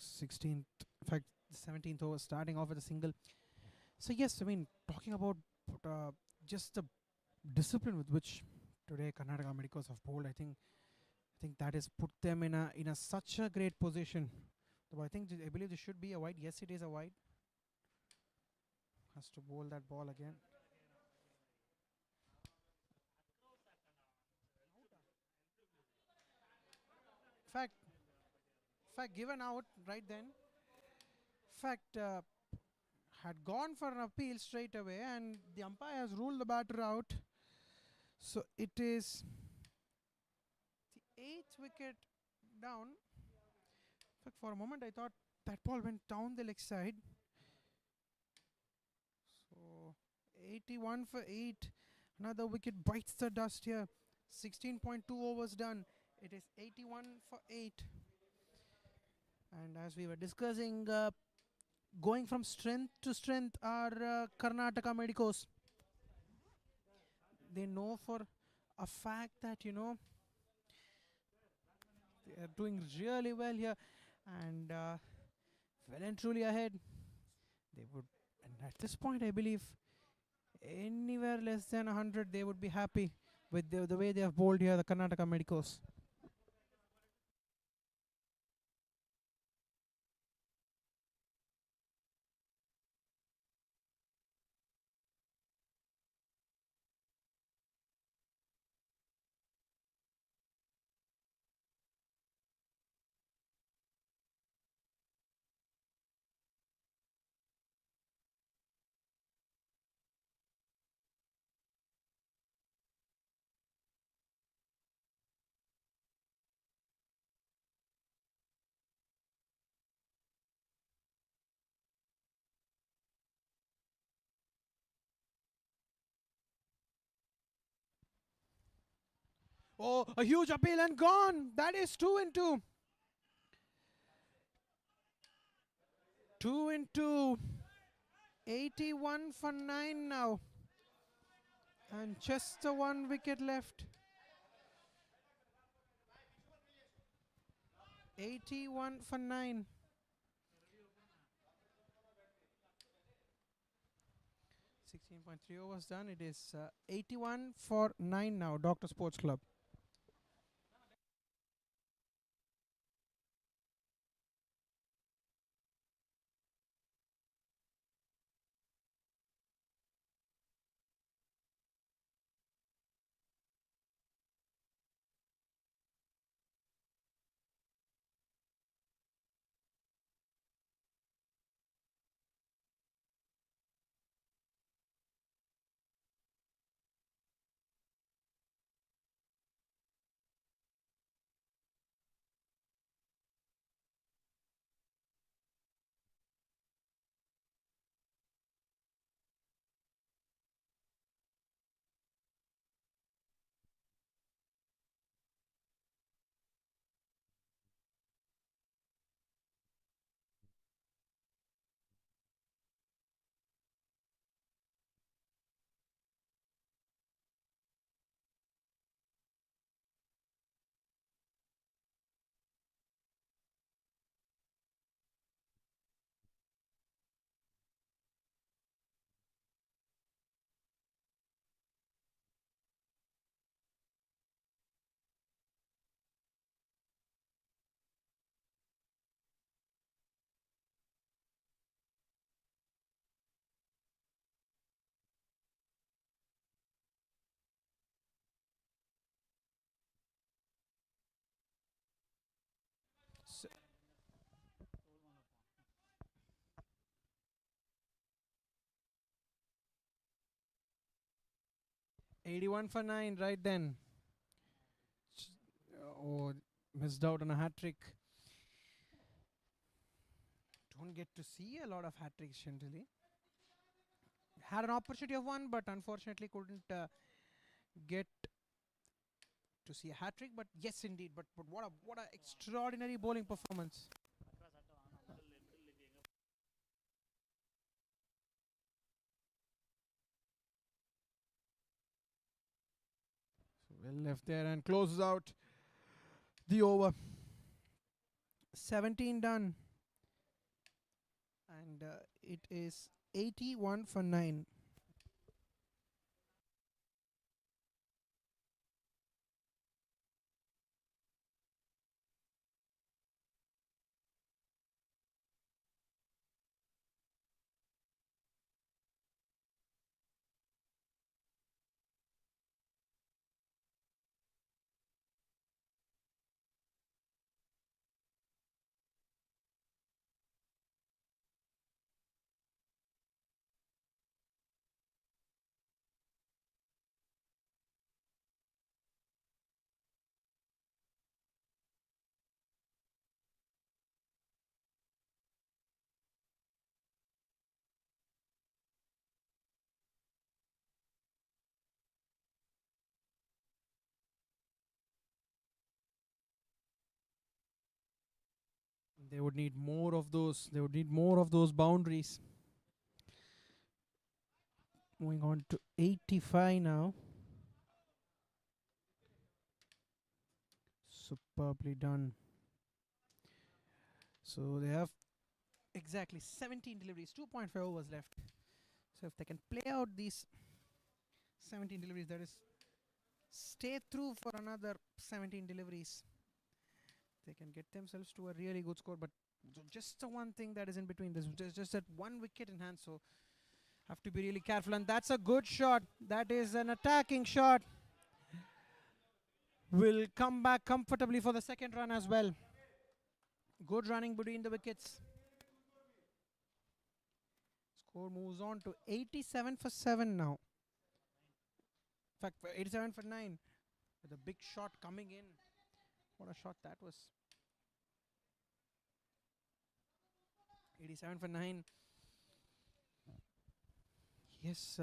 16th, in fact, 17th over, starting off with a single. So yes, I mean, talking about uh, just the discipline with which today Karnataka Medicos have bowled, I think that has put them in a such a great position. Though I believe this should be a wide. Yes, it is a wide. Has to bowl that ball again. Fact, fact, given out right then. Fact, had gone for an appeal straight away, and the umpire has ruled the batter out. So it is the eighth wicket down. Fact, for a moment, I thought that ball went down the leg side. So 81 for 8. Another wicket bites the dust here. 16.2 overs done. It is 81 for 8. And as we were discussing, going from strength to strength are Karnataka Medicos. They know for a fact that, they are doing really well here. And well and truly ahead. They would, and at this point, I believe anywhere less than 100, they would be happy with the way they have bowled here, the Karnataka Medicos. Oh, a huge appeal and gone. That is 2 in 2. 2 in 2. 81 for 9 now. And just the 1 wicket left. 81 for 9. 16.3 overs done. It is 81 for 9 now, Doctor Sports Club. S 81 for 9 right then. Oh, missed out on a hat trick. Don't get to see a lot of hat tricks generally. Had an opportunity of one, but unfortunately couldn't get to see a hat trick. But yes, indeed. But what a extraordinary bowling performance. So well left there and closes out the over. 17 done. and it is 81 for 9. They would need more of those. They would need more of those boundaries. Moving on to 85 now. Superbly done. So they have exactly 17 deliveries, 2.5 overs left. So if they can play out these 17 deliveries, that is, stay through for another 17 deliveries, they can get themselves to a really good score. But just the one thing that is in between, this just that one wicket in hand, so have to be really careful. And that's a good shot. That is an attacking shot. Will come back comfortably for the second run as well. Good running between the wickets. Score moves on to 87 for 7 now. In fact, 87 for 9. With a big shot coming in. What a shot that was. 87 for 9. Yes,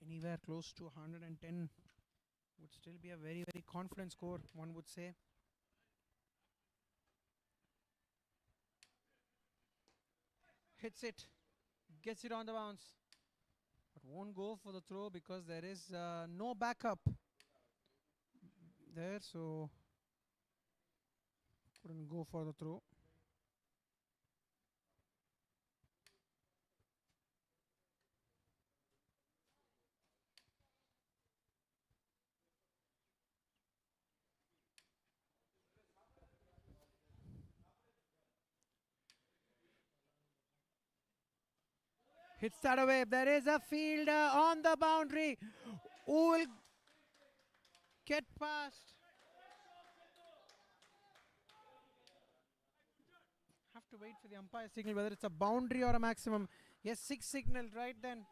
anywhere close to 110 would still be a very, very confident score, one would say. Hits it. Gets it on the bounce. But won't go for the throw because there is no backup there, so couldn't go for the throw. Hits that away. There is a fielder on the boundary who will get past. Have to wait for the umpire signal whether it's a boundary or a maximum. Yes, 6 signaled right then.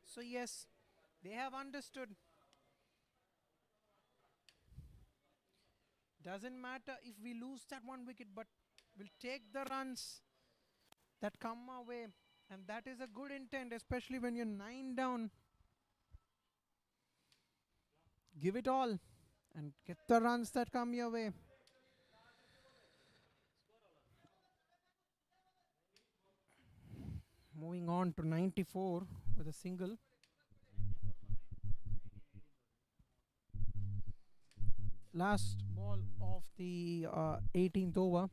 So yes, they have understood. Doesn't matter if we lose that one wicket, but we'll take the runs that come our way. And that is a good intent, especially when you're 9 down. Give it all and get the runs that come your way. Moving on to 94 with a single. Last ball of the 18th over.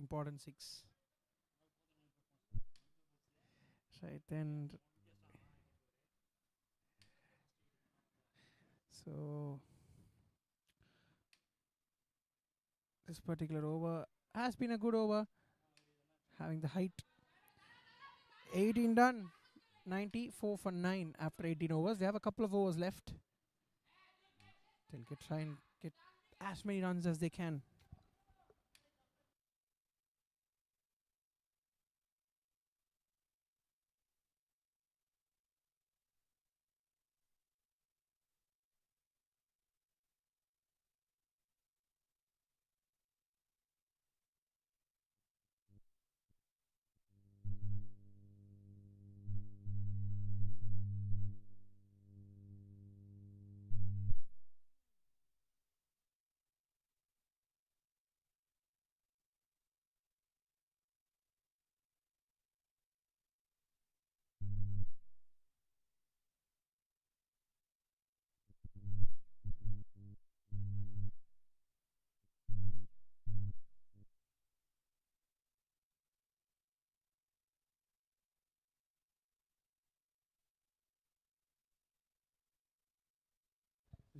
Important 6. Right then. So this particular over has been a good over, having the height. 18 done. 94 for 9 after 18 overs. They have a couple of overs left. They'll try and get as many runs as they can.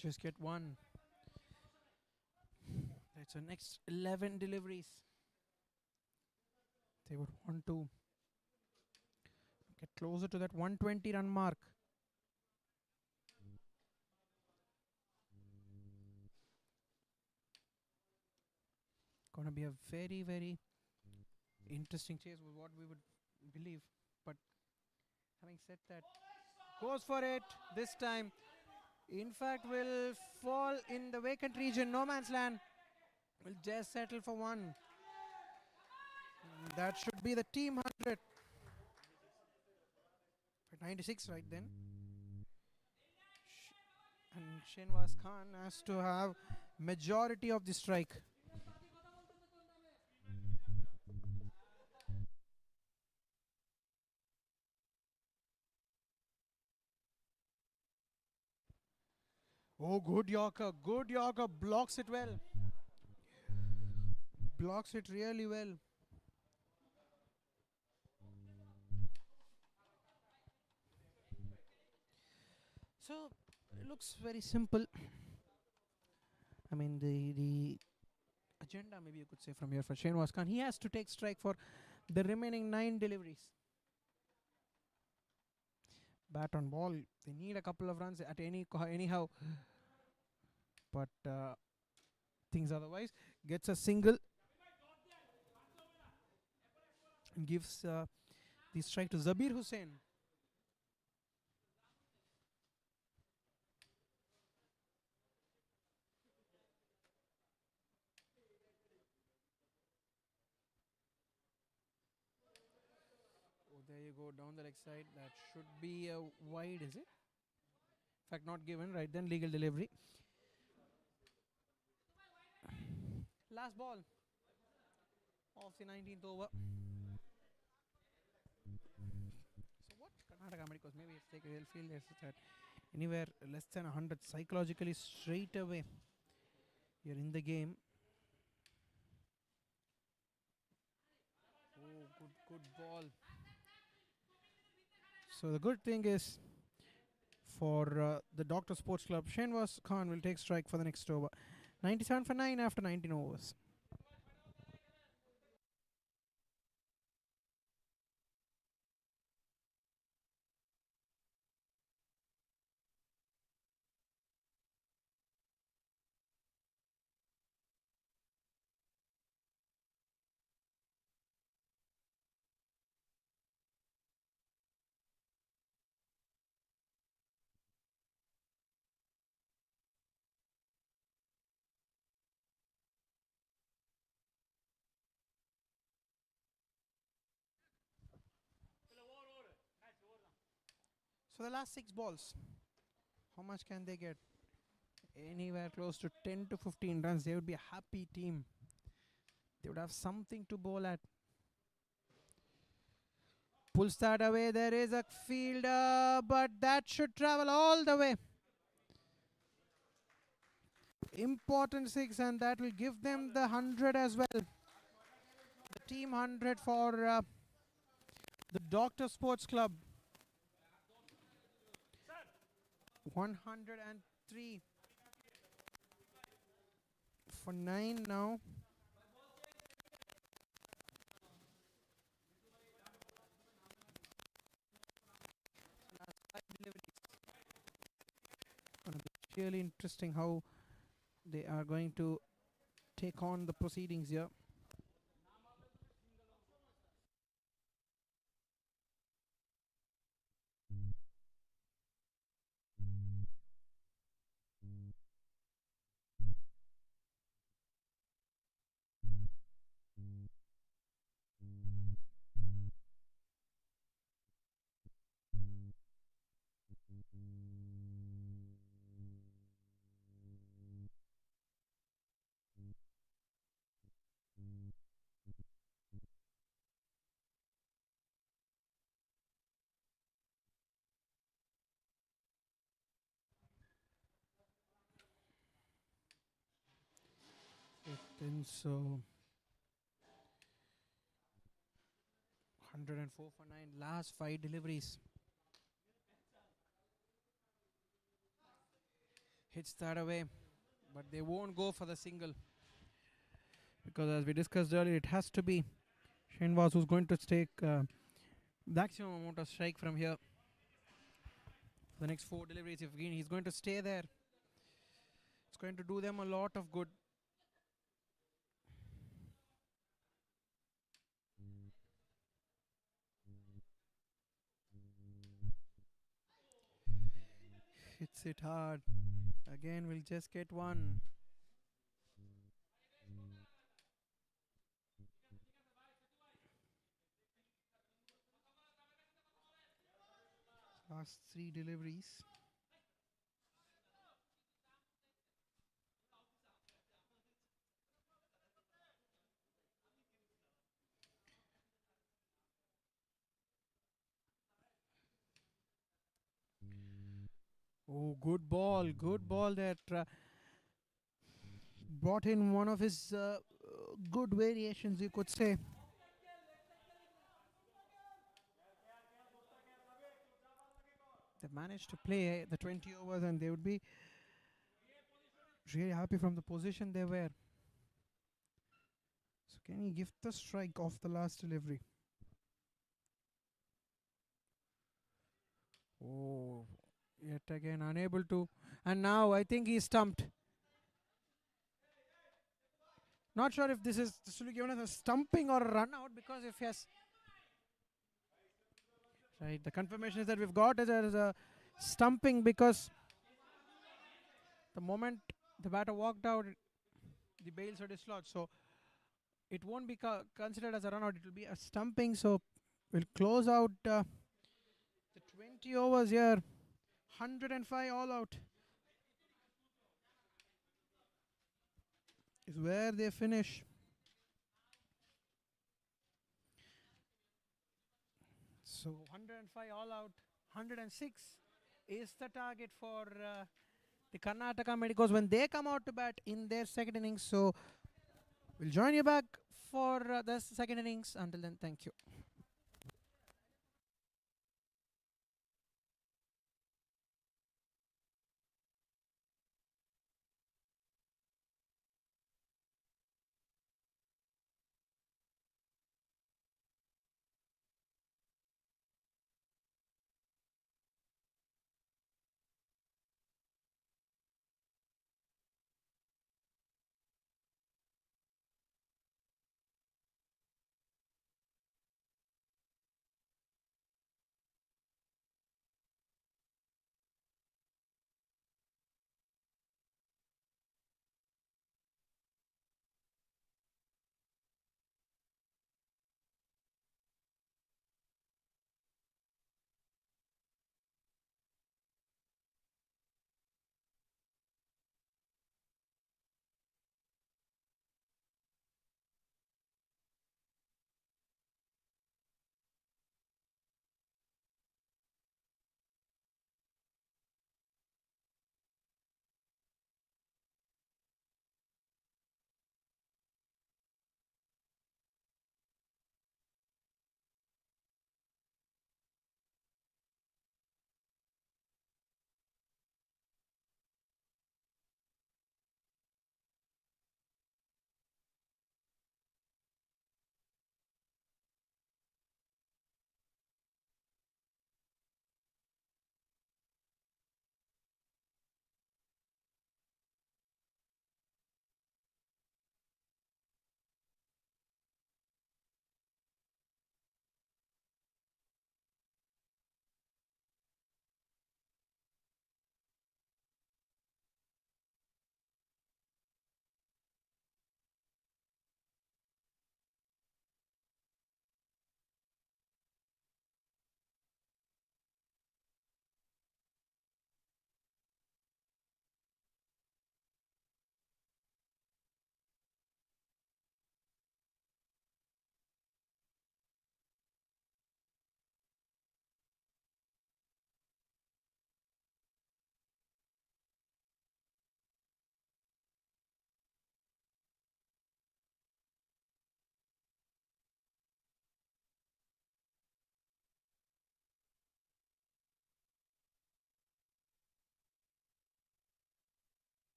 Just get one. That's the next 11 deliveries. They would want to get closer to that 120 run mark. Gonna be a very, very interesting chase with what we would believe. But having said that, goes for it this time. In fact, will fall in the vacant region, no man's land. Will just settle for one. That should be the team 100. 96 right then. And Shenwas Khan has to have majority of the strike. Oh, good Yorker. Good Yorker. Blocks it well. Blocks it really well. So, it looks very simple. I mean, the agenda, maybe you could say from here for Shenwas Khan. He has to take strike for the remaining 9 deliveries. Bat on ball. They need a couple of runs at anyhow. But things otherwise. Gets a single. And gives the strike to Zabir Hussain. Oh, there you go. Down the leg side. That should be a wide, is it? In fact, not given. Right then, legal delivery. Last ball of the 19th over. So what Karnataka Medicos, maybe if they'll feel this that anywhere less than 100 psychologically straight away you're in the game. Oh, good ball. So the good thing is for the Doctor Sports Club, Shenwas Khan will take strike for the next over. 97 for 9 after 19 overs. So the last 6 balls, how much can they get? Anywhere close to 10 to 15 runs. They would be a happy team. They would have something to bowl at. Pulls that away. There is a fielder, but that should travel all the way. Important 6, and that will give them the 100 as well. The team 100 for the Doctor Sports Club. 103 for 9 now. Gonna be really interesting how they are going to take on the proceedings here. Then so 104 for 9. Last 5 deliveries. hits that away, but they won't go for the single because, as we discussed earlier, it has to be Srinivas who's going to take maximum amount of strike from here. The next 4 deliveries, if he's going to stay there, it's going to do them a lot of good. Hits it hard. Again, we'll just get one. Last 3 deliveries. Oh, good ball that brought in one of his good variations, you could say. They managed to play the 20 overs and they would be really happy from the position they were. So, can he give the strike off the last delivery? Oh, yet again unable to. And now I think he's stumped. Not sure if this will be given as a stumping or a run out, because if he has. Right, the confirmation is that we've got as a stumping, because the moment the batter walked out, the bails are dislodged. So it won't be considered as a run out, it will be a stumping. So we'll close out the 20 overs here. 105 all out is where they finish. So 105 all out, 106 is the target for the Karnataka Medicos when they come out to bat in their second innings. So we'll join you back for the second innings. Until then, thank you.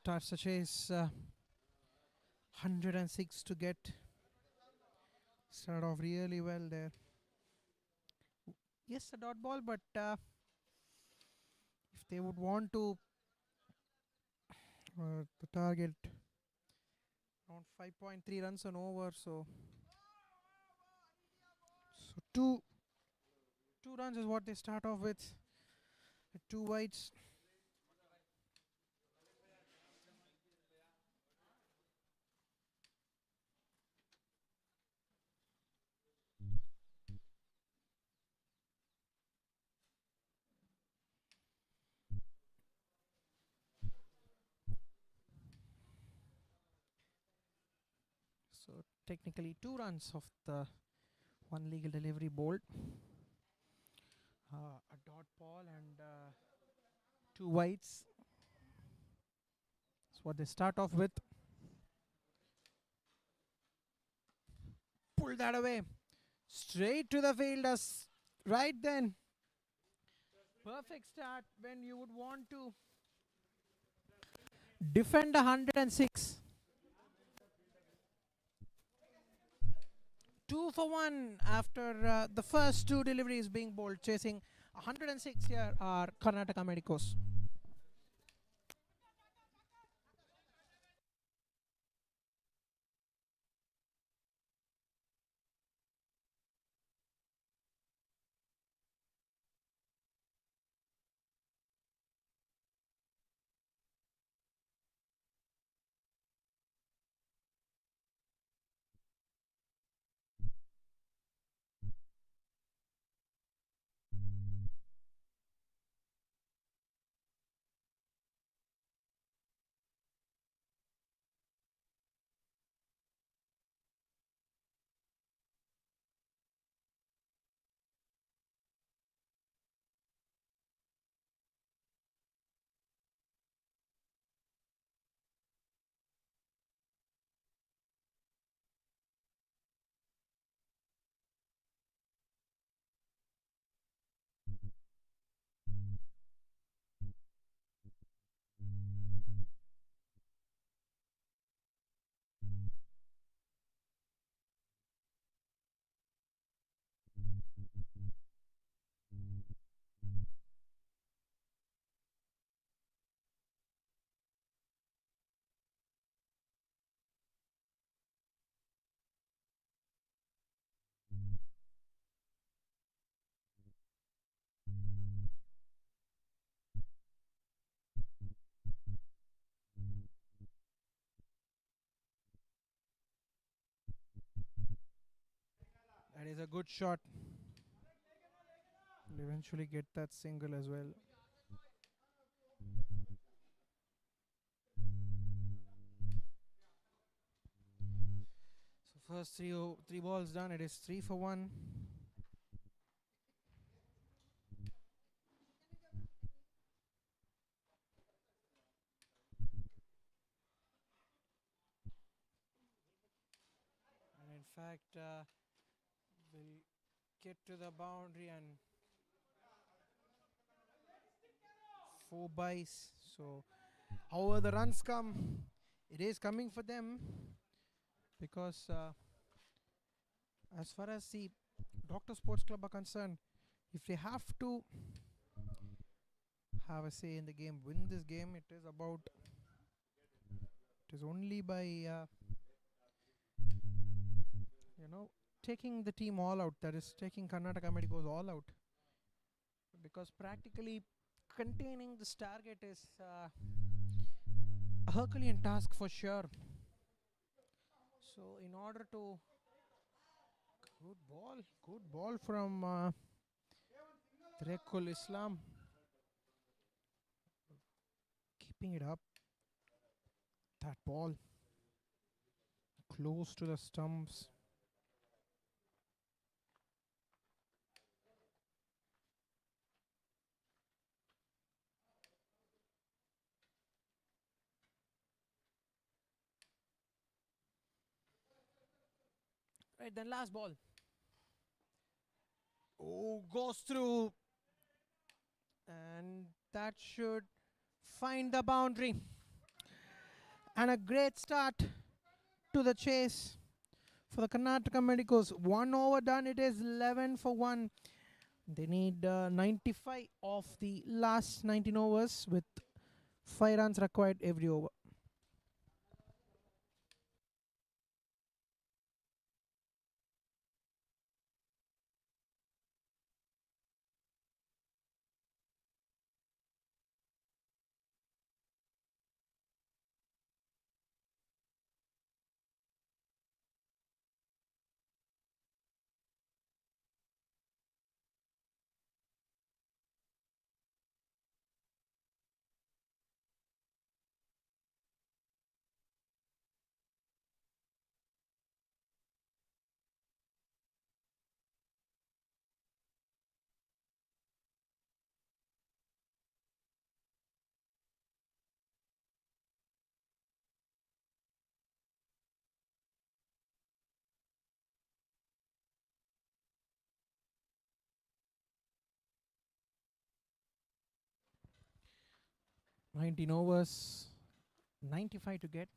starts the chase. 106 to get. Start off really well there. Yes, a dot ball, but if they would want to the target around 5.3 runs on over, so two runs is what they start off with. Two wides. So technically 2 runs of the one legal delivery bolt. A dot ball and two wides. That's what they start off with. Pull that away. Straight to the fielders. Right then. Perfect start when you would want to defend 106. 2 for 1 after the first two deliveries being bowled. Chasing 106 here are Karnataka Medicos. That is a good shot. Will eventually get that single as well. So first three balls done. It is 3 for 1. And in fact, will get to the boundary and 4 byes. So, however the runs come, it is coming for them because as far as the Doctor Sports Club are concerned, if they have to have a say in the game, win this game, it is only by taking the team all out. That is taking Karnataka Medicos all out, because practically containing this target is a Herculean task for sure. So in order to good ball from Trekul Islam, keeping it up. That ball close to the stumps. Right, then last ball. Oh, goes through. And that should find the boundary. And a great start to the chase for the Karnataka Medicos. 1 over done. It is 11 for 1. They need 95 of the last 19 overs with 5 runs required every over. Nineteen overs, 95 to get.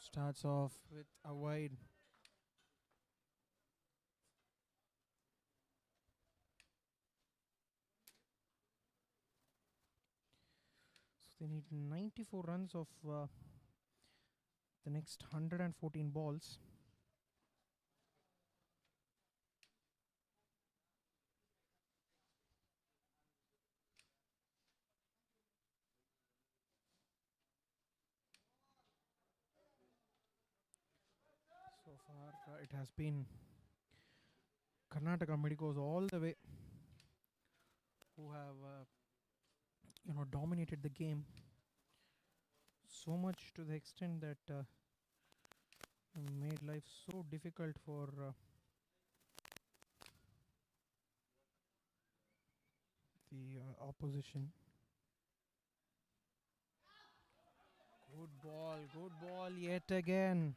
Starts off with a wide. So they need 94 runs of the next 114 balls. So far, it has been Karnataka Medicos all the way who have dominated the game so much to the extent that made life so difficult for the opposition. Good ball yet again.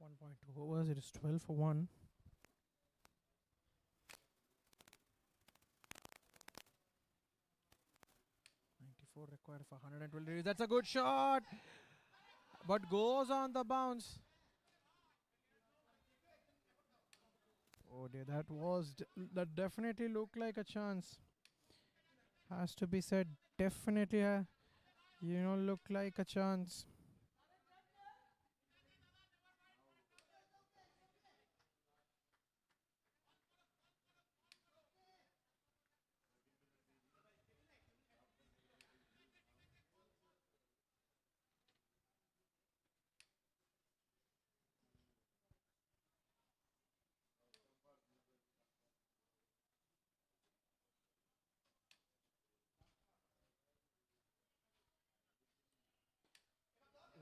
One point two overs. It is 12 for 1. Required for 120. That's a good shot, but goes on the bounce. Oh dear, that definitely looked like a chance. Has to be said, definitely, looked like a chance.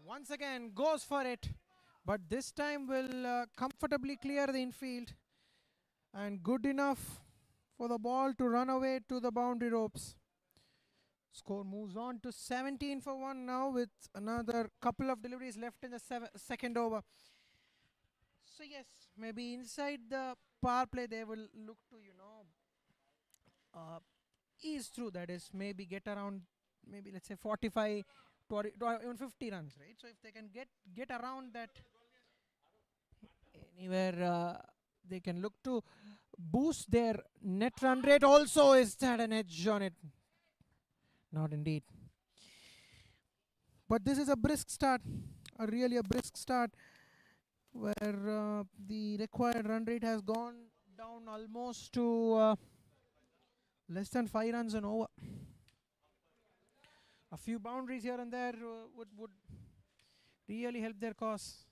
Once again, goes for it, but this time will comfortably clear the infield, and good enough for the ball to run away to the boundary ropes. Score moves on to 17 for 1 now with another couple of deliveries left in the second over. So yes, maybe inside the power play they will look to ease through. That is, maybe get around, maybe let's say 45 to even 50 runs, right? So if they can get around that, anywhere they can look to boost their net run rate. Also, is that an edge on it? Not indeed. But this is a brisk start, really a brisk start, where the required run rate has gone down almost to less than 5 runs an over. A few boundaries here and there would really help their cause.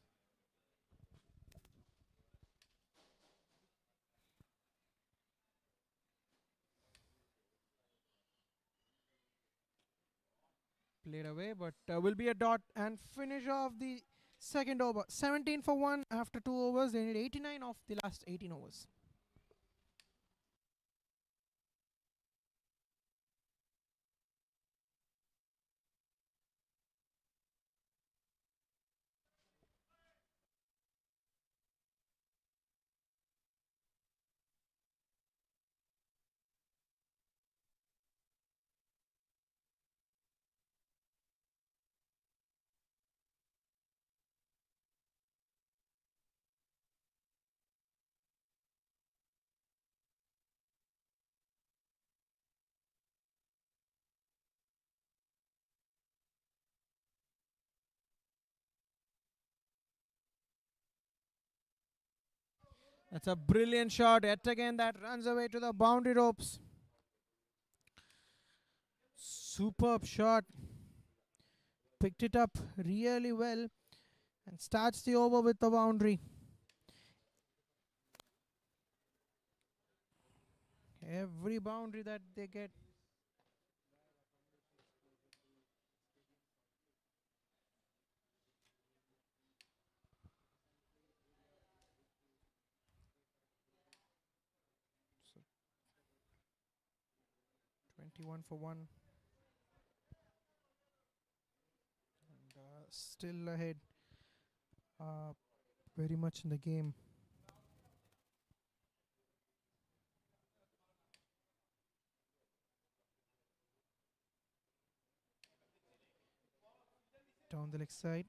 Played away, but will be a dot and finish off the Second over, 17 for 1 after 2 overs. They need 89 of the last 18 overs. That's a brilliant shot. Yet again, that runs away to the boundary ropes. Superb shot. Picked it up really well and starts the over with the boundary. Every boundary that they get. So 21 for 1. And still ahead. Very much in the game. Down the leg side.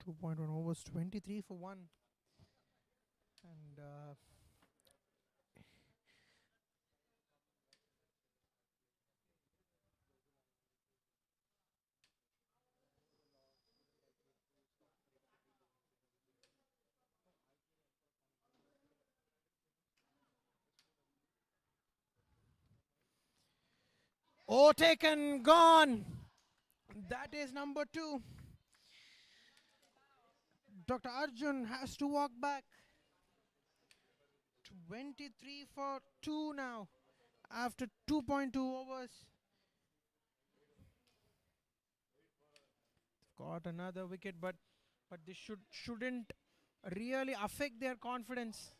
Two point one overs, 23 for 1. And 'Oh, taken, gone. That is number 2. Dr. Arjun has to walk back. 23 for 2 now after 2.2 overs. Got another wicket, but this shouldn't really affect their confidence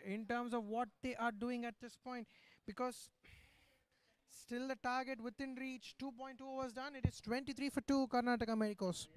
in terms of what they are doing at this point, because still the target within reach. 2.2 overs done. It is 23 for 2 Karnataka Medicos.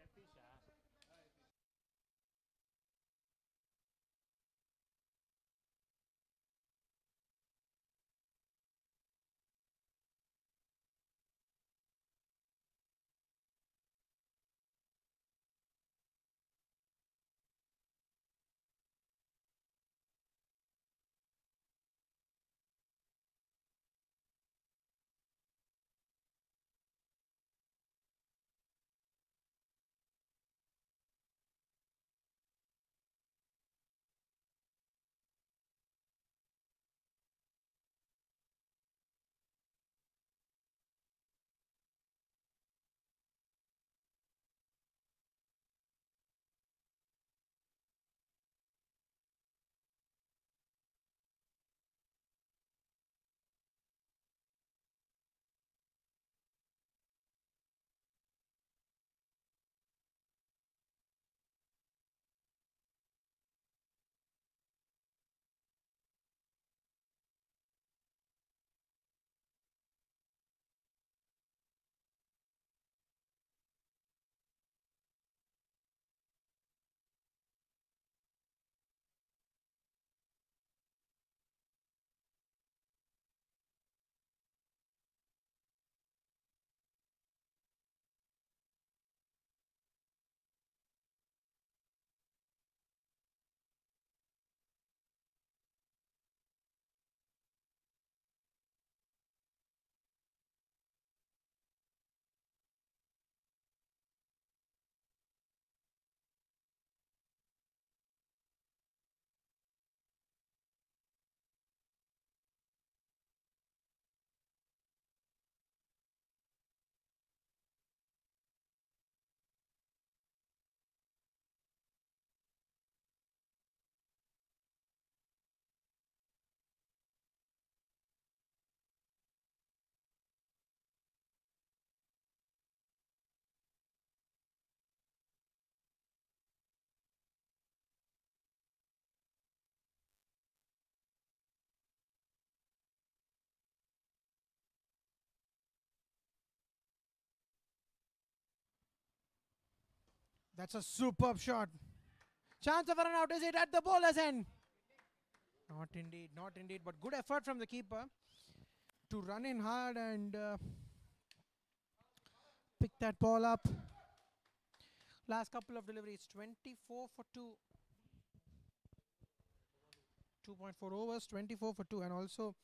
That's a superb shot. Chance of a run out. Is it at the bowler's end? Not indeed, not indeed. But good effort from the keeper to run in hard and pick that ball up. Last couple of deliveries, 24 for 2. 2.4 overs, 24 for 2, and also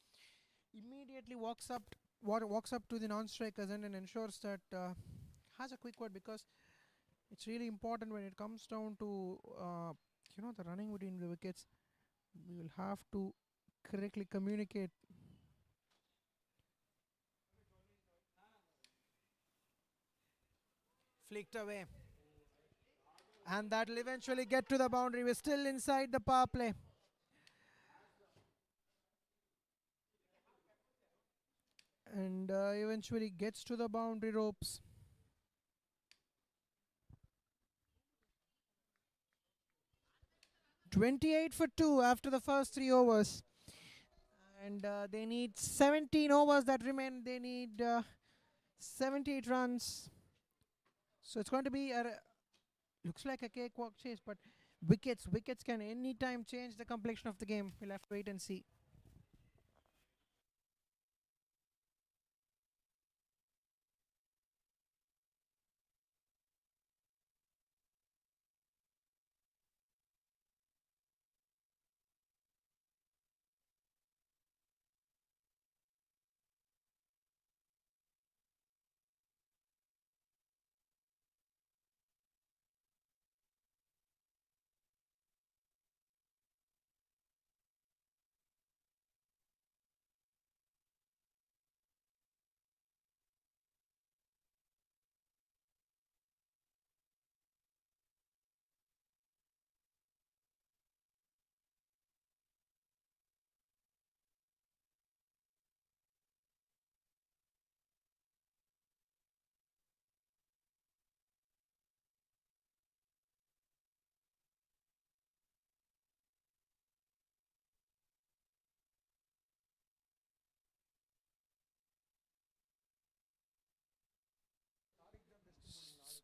immediately walks up to the non-strikers and then ensures that has a quick word, because it's really important when it comes down to the running between the wickets. We will have to correctly communicate. Flicked away, and that will eventually get to the boundary. We're still inside the power play. And eventually gets to the boundary ropes. "28 for 2" after the first 3 overs, and they need 17 overs that remain. They need 78 runs, so it's going to be looks like a cakewalk chase, but wickets can anytime change the complexion of the game. We'll have to wait and see.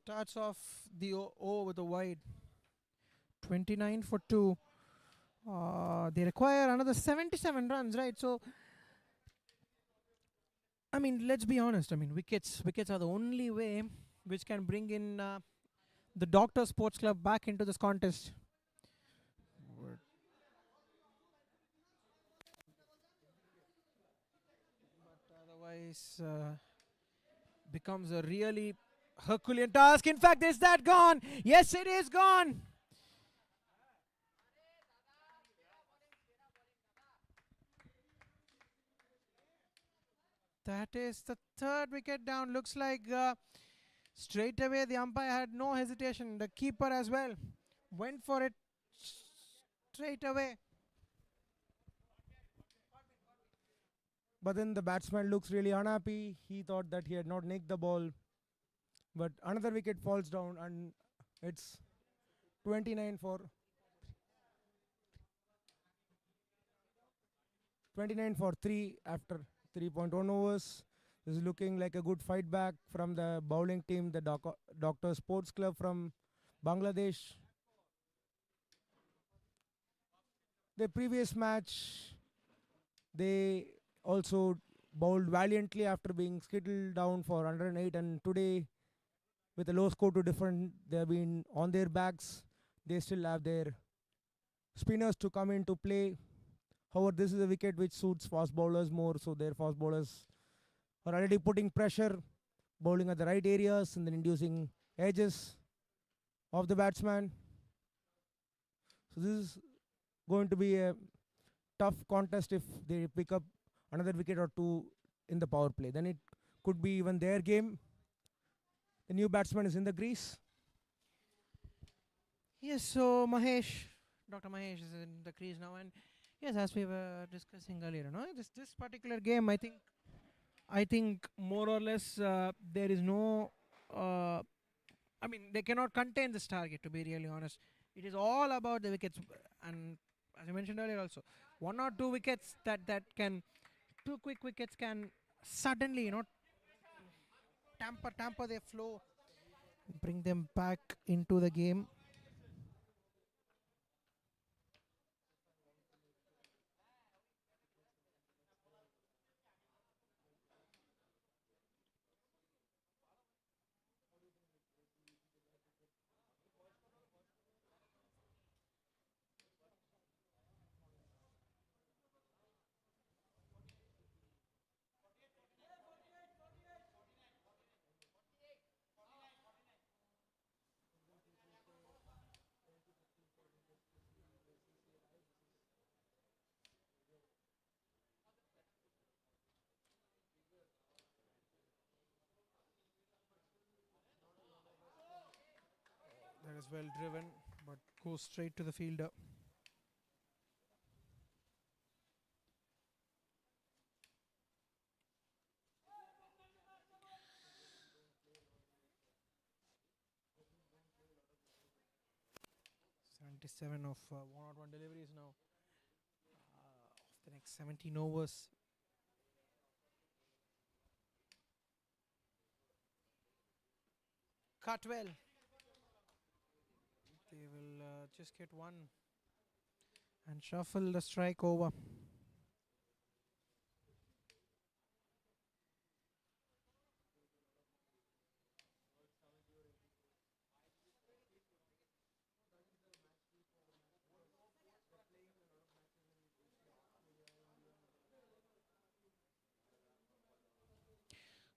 Starts off the O with a wide. 29 for 2. They require another 77 runs, right? So, I mean, let's be honest. I mean, wickets are the only way which can bring in the Doctor Sports Club back into this contest. But otherwise, becomes a really Herculean task. In fact, is that gone? Yes, it is gone. That is the third wicket down. Looks like straight away the umpire had no hesitation. The keeper as well went for it straight away. But then the batsman looks really unhappy. He thought that he had not nicked the ball. But another wicket falls down, and it's 29 for 3 after 3.1 overs. This is looking like a good fight back from the bowling team, the Doctor Sports Club from Bangladesh. The previous match, they also bowled valiantly after being skittled down for 108, and today, with a low score to different, they have been on their backs. They still have their spinners to come into play. However, this is a wicket which suits fast bowlers more, so their fast bowlers are already putting pressure, bowling at the right areas and then inducing edges of the batsman. So this is going to be a tough contest if they pick up another wicket or two in the power play. Then it could be even their game. The new batsman is in the crease. Yes, so Dr. Mahesh is in the crease now, and yes, as we were discussing earlier, this particular game, I think more or less there is no. I mean, they cannot contain this target. To be really honest, it is all about the wickets, and as I mentioned earlier, also 1 or 2 wickets that can 2 quick wickets can suddenly tamper their flow. bring them back into the game. That is well driven, but goes straight to the fielder. Seven of 101 deliveries now. Of the next 17 overs. Cut well. They will just get one and shuffle the strike over.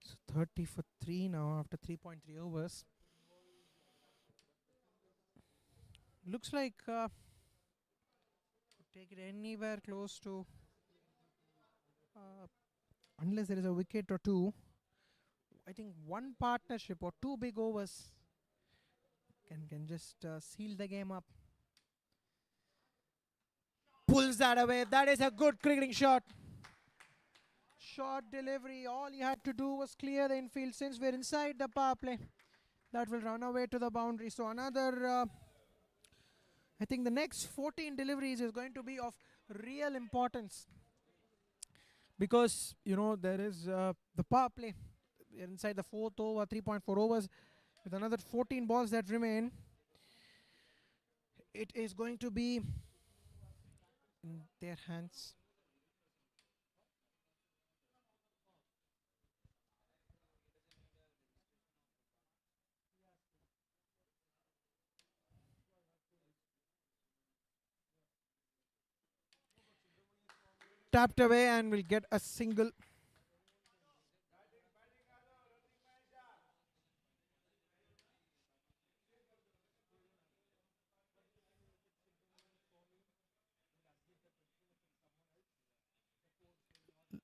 So 30 for 3 now after 3.3 overs. Looks like take it anywhere close to unless there is a wicket or two. I think one partnership or two big overs can just seal the game up. Pulls that away. That is a good cricketing shot. Short delivery. All he had to do was clear the infield since we're inside the power play. That will run away to the boundary. So another, I think the next 14 deliveries is going to be of real importance. Because, you know, there is the power play. We're inside the fourth over, 3.4 overs. With another 14 balls that remain, it is going to be in their hands. Tapped away and will get a single.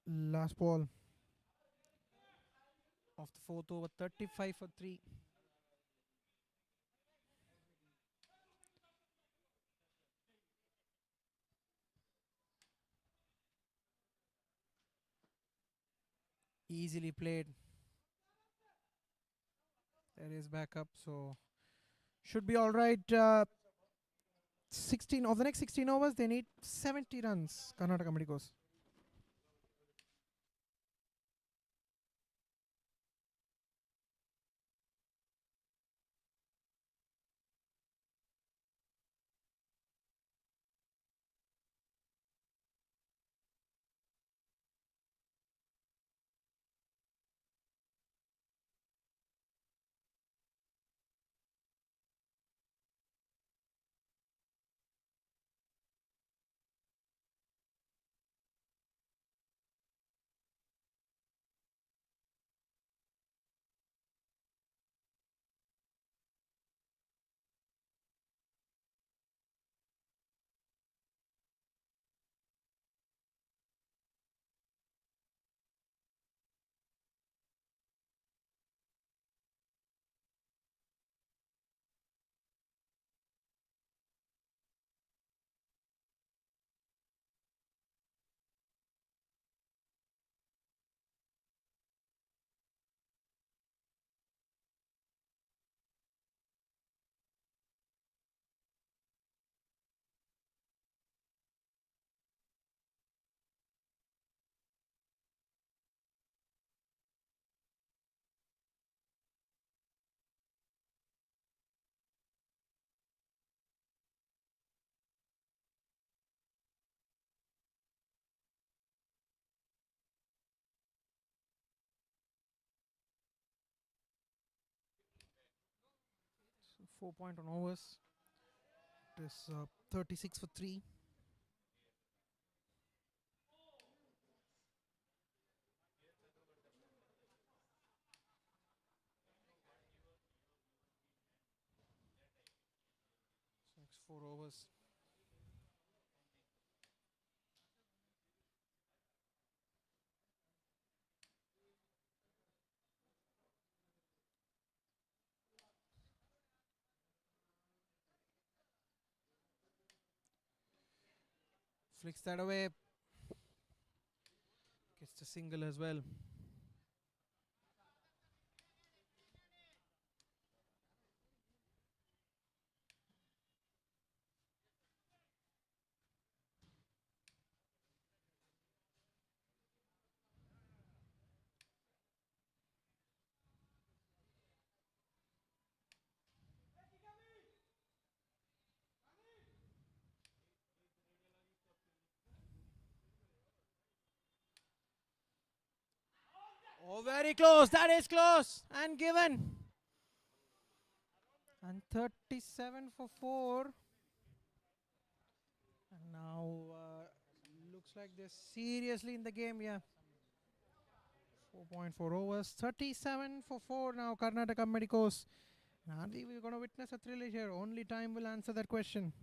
Last ball of the fourth over, 35 for 3. Easily played. There is backup, so should be all right. 16 of the next 16 overs, they need 70 runs. Karnataka Medicos. 4 point on overs. It is 36 for 3. Next 4 overs. Flicks that away. Gets the single as well. Oh, very close. That is close. And given. And 37 for 4. And now looks like they're seriously in the game. Yeah. 4.4 overs. 37 for 4 now. Karnataka Medicos. And are we going to witness a thriller here? Only time will answer that question.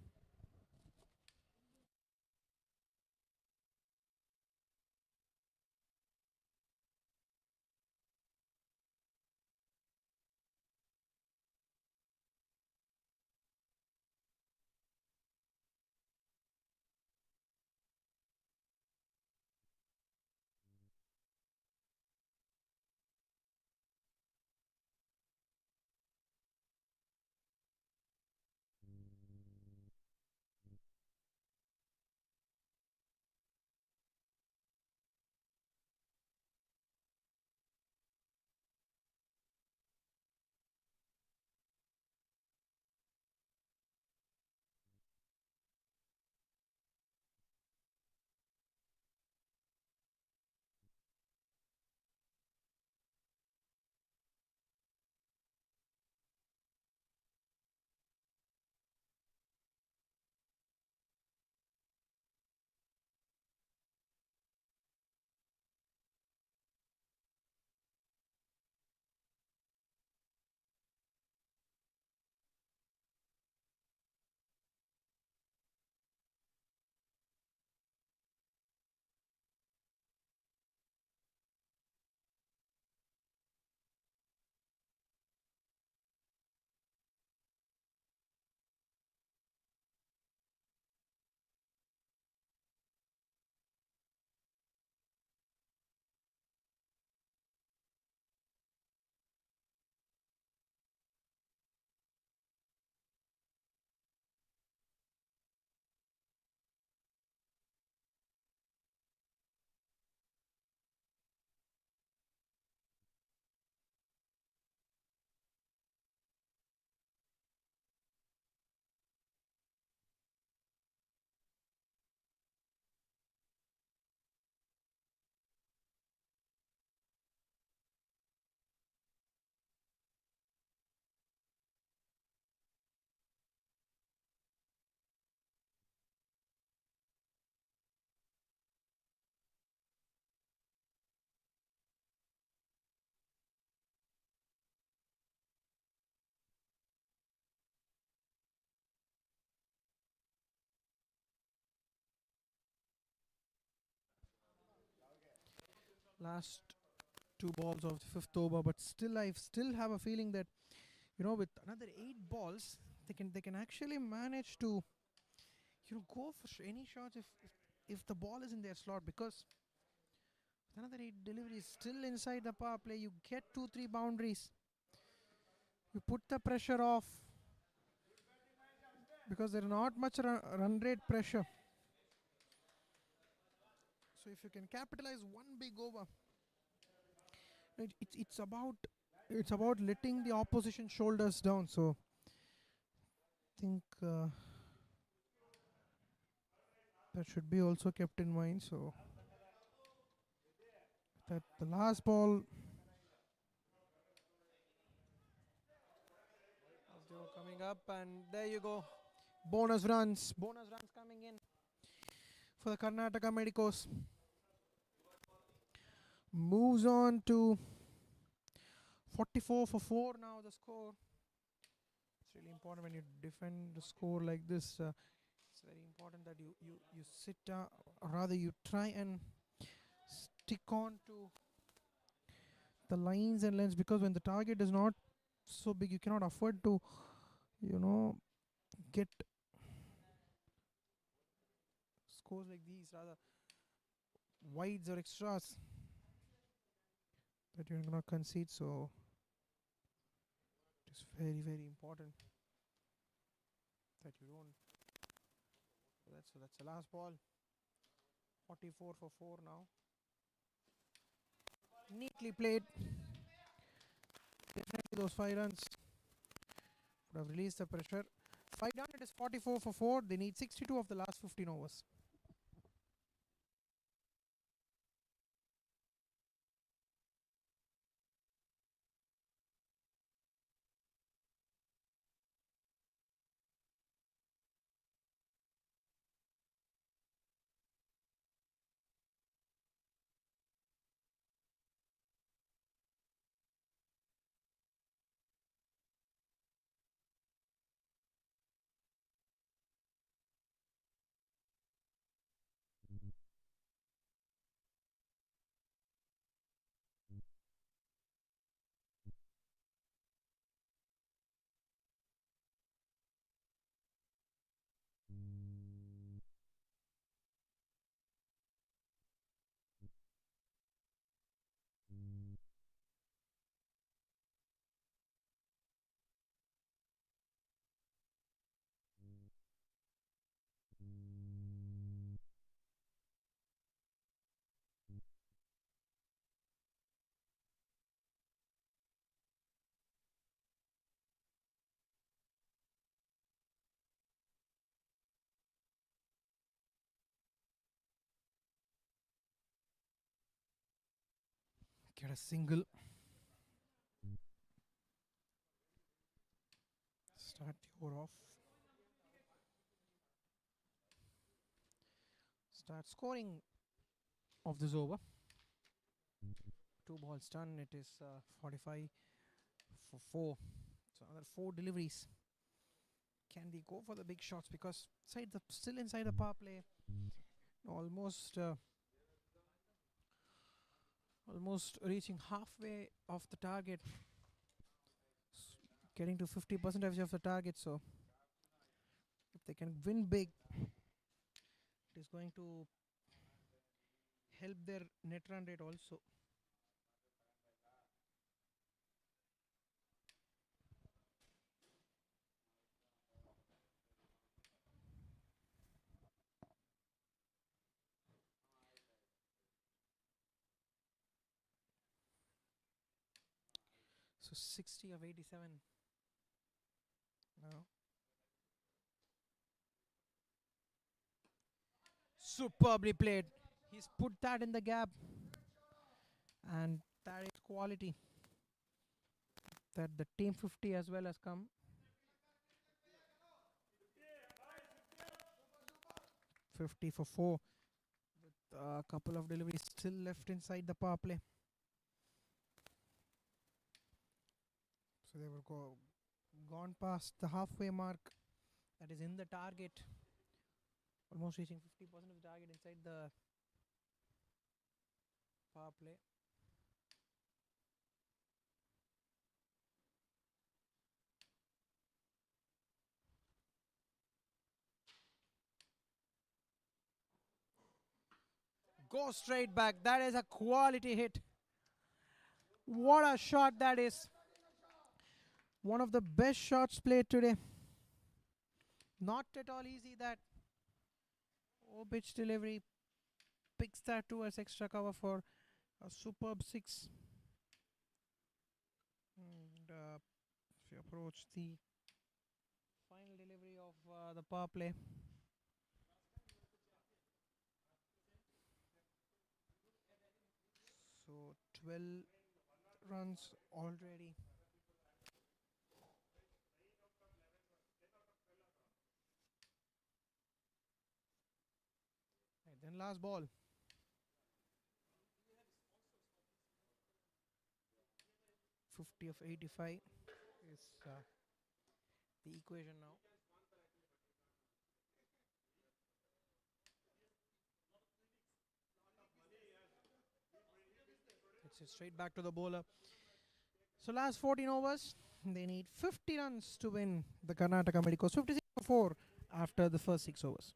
Last 2 balls of the 5th over, but still I still have a feeling that with another 8 balls they can actually manage to go for any shots if the ball is in their slot, because with another 8 deliveries still inside the power play, you get 2-3 boundaries, you put the pressure off because there's not much run rate pressure. So if you can capitalize one big over, it's about letting the opposition shoulders down. So I think that should be also kept in mind. So that the last ball, as they were coming coming up, and there you go. Bonus runs. Bonus runs coming in for the Karnataka Medicos. Moves on to 44 for 4 now, the score. It's really important when you defend the score like this. It's very important that you sit down, or rather you try and stick on to the lines and lengths, because when the target is not so big, you cannot afford to, you know, get scores like these, rather wides or extras that you're gonna concede. So it is very, very important that you don't. So that's the last ball. 44 for 4 now. Neatly played. Definitely those 5 runs would have released the pressure. 5 down, it is 44 for 4. They need 62 of the last 15 overs. Get a single. Start the over off. Start scoring of this over. 2 balls done. It is 45 for 4. So another 4 deliveries. Can they go for the big shots? Because still inside the power play, almost almost reaching halfway of the target, getting to 50% of the target. So if they can win big, it is going to help their net run rate also. So 60 of 87 now. Superbly played. He's put that in the gap, and that is quality. That the team 50 as well has come. 50 for 4 with a couple of deliveries still left inside the power play. So they were gone past the halfway mark that is in the target, almost reaching 50% of the target inside the power play. Go straight back. That is a quality hit. What a shot that is. One of the best shots played today. Not at all easy that pitch delivery picks that towards extra cover for a superb 6. And if you approach the final delivery of the power play, so 12 runs already. Second last ball. $50 of 85 is the equation now. It's it straight back to the bowler. So last 14 overs, they need 50 runs to win the Karnataka Medicos. 56 for 4 after the first 6 overs.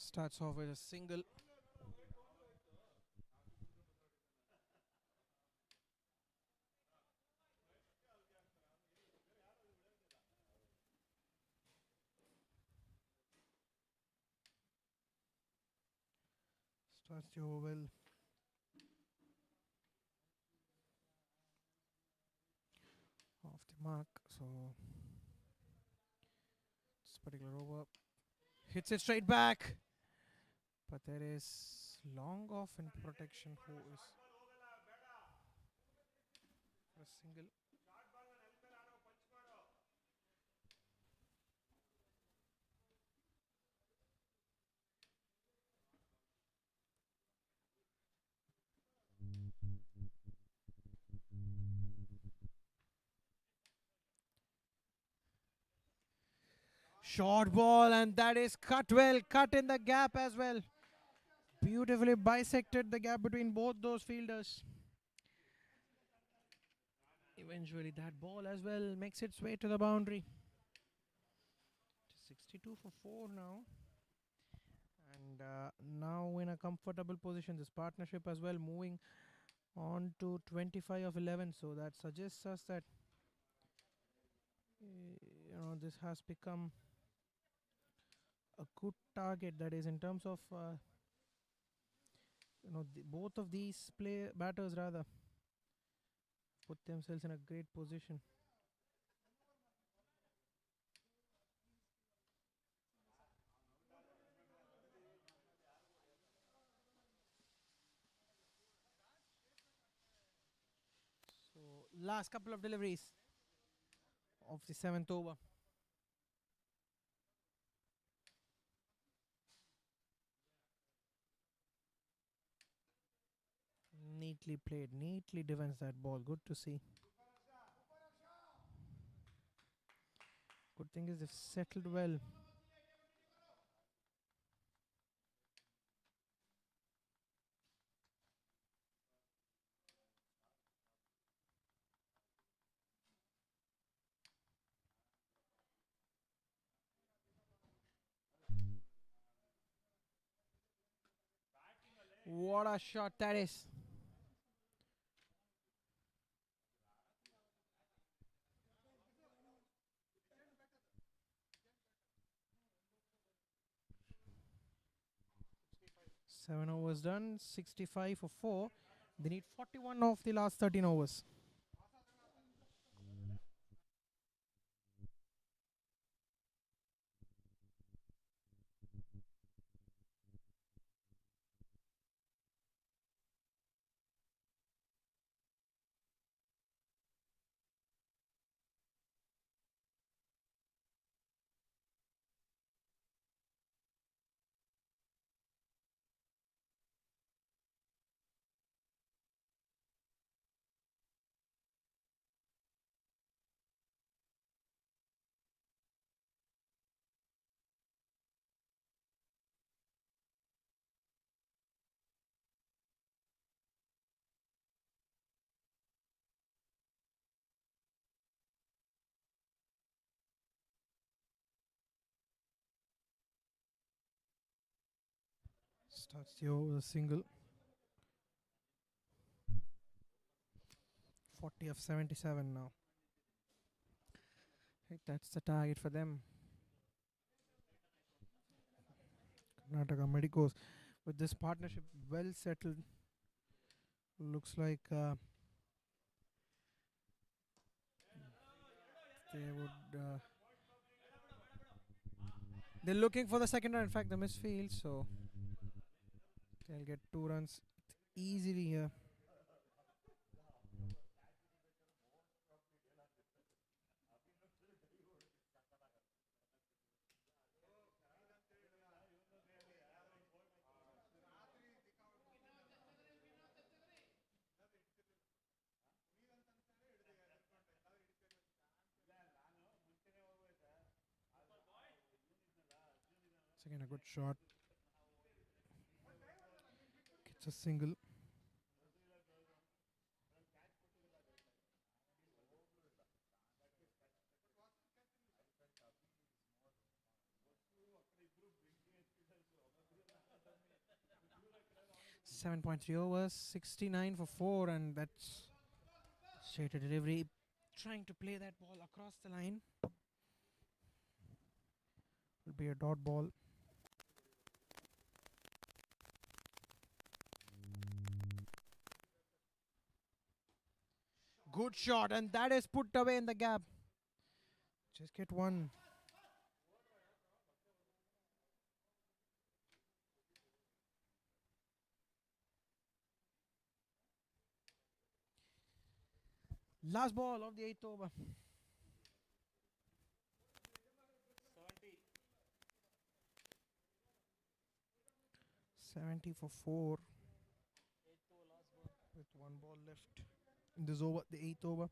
Starts off with a single. Starts the over well. Off the mark. So this particular over hits it straight back. But there is long off in protection who is for a single. Short ball, and that is cut well, cut in the gap as well. Beautifully bisected the gap between both those fielders. Eventually, that ball as well makes its way to the boundary. 62 for 4 now. And now in a comfortable position, this partnership as well moving on to 25 of 11. So that suggests us that this has become a good target. That is in terms of both of these batters rather put themselves in a great position. So last couple of deliveries of the 7th over. Neatly played, neatly defends that ball. Good to see. Good thing is they've settled well. What a shot that is. Seven overs done, 65 for 4. They need 41 of the last 13 overs. Starts the over with a single. 40 of 77 now. Right, that's the target for them. Karnataka Medicos with this partnership well settled. Looks like they would. They're looking for the second run. In fact, the misfield, so they'll get 2 runs easily here. It's again a good shot. Gets a single. .3 overs, 69 for 4, and that's straight to delivery. Trying to play that ball across the line. Will be a dot ball. Good shot, and that is put away in the gap. Just get one. Last ball of the 8th over. 70. 70 for 4 with one ball left in this over, the 8th over.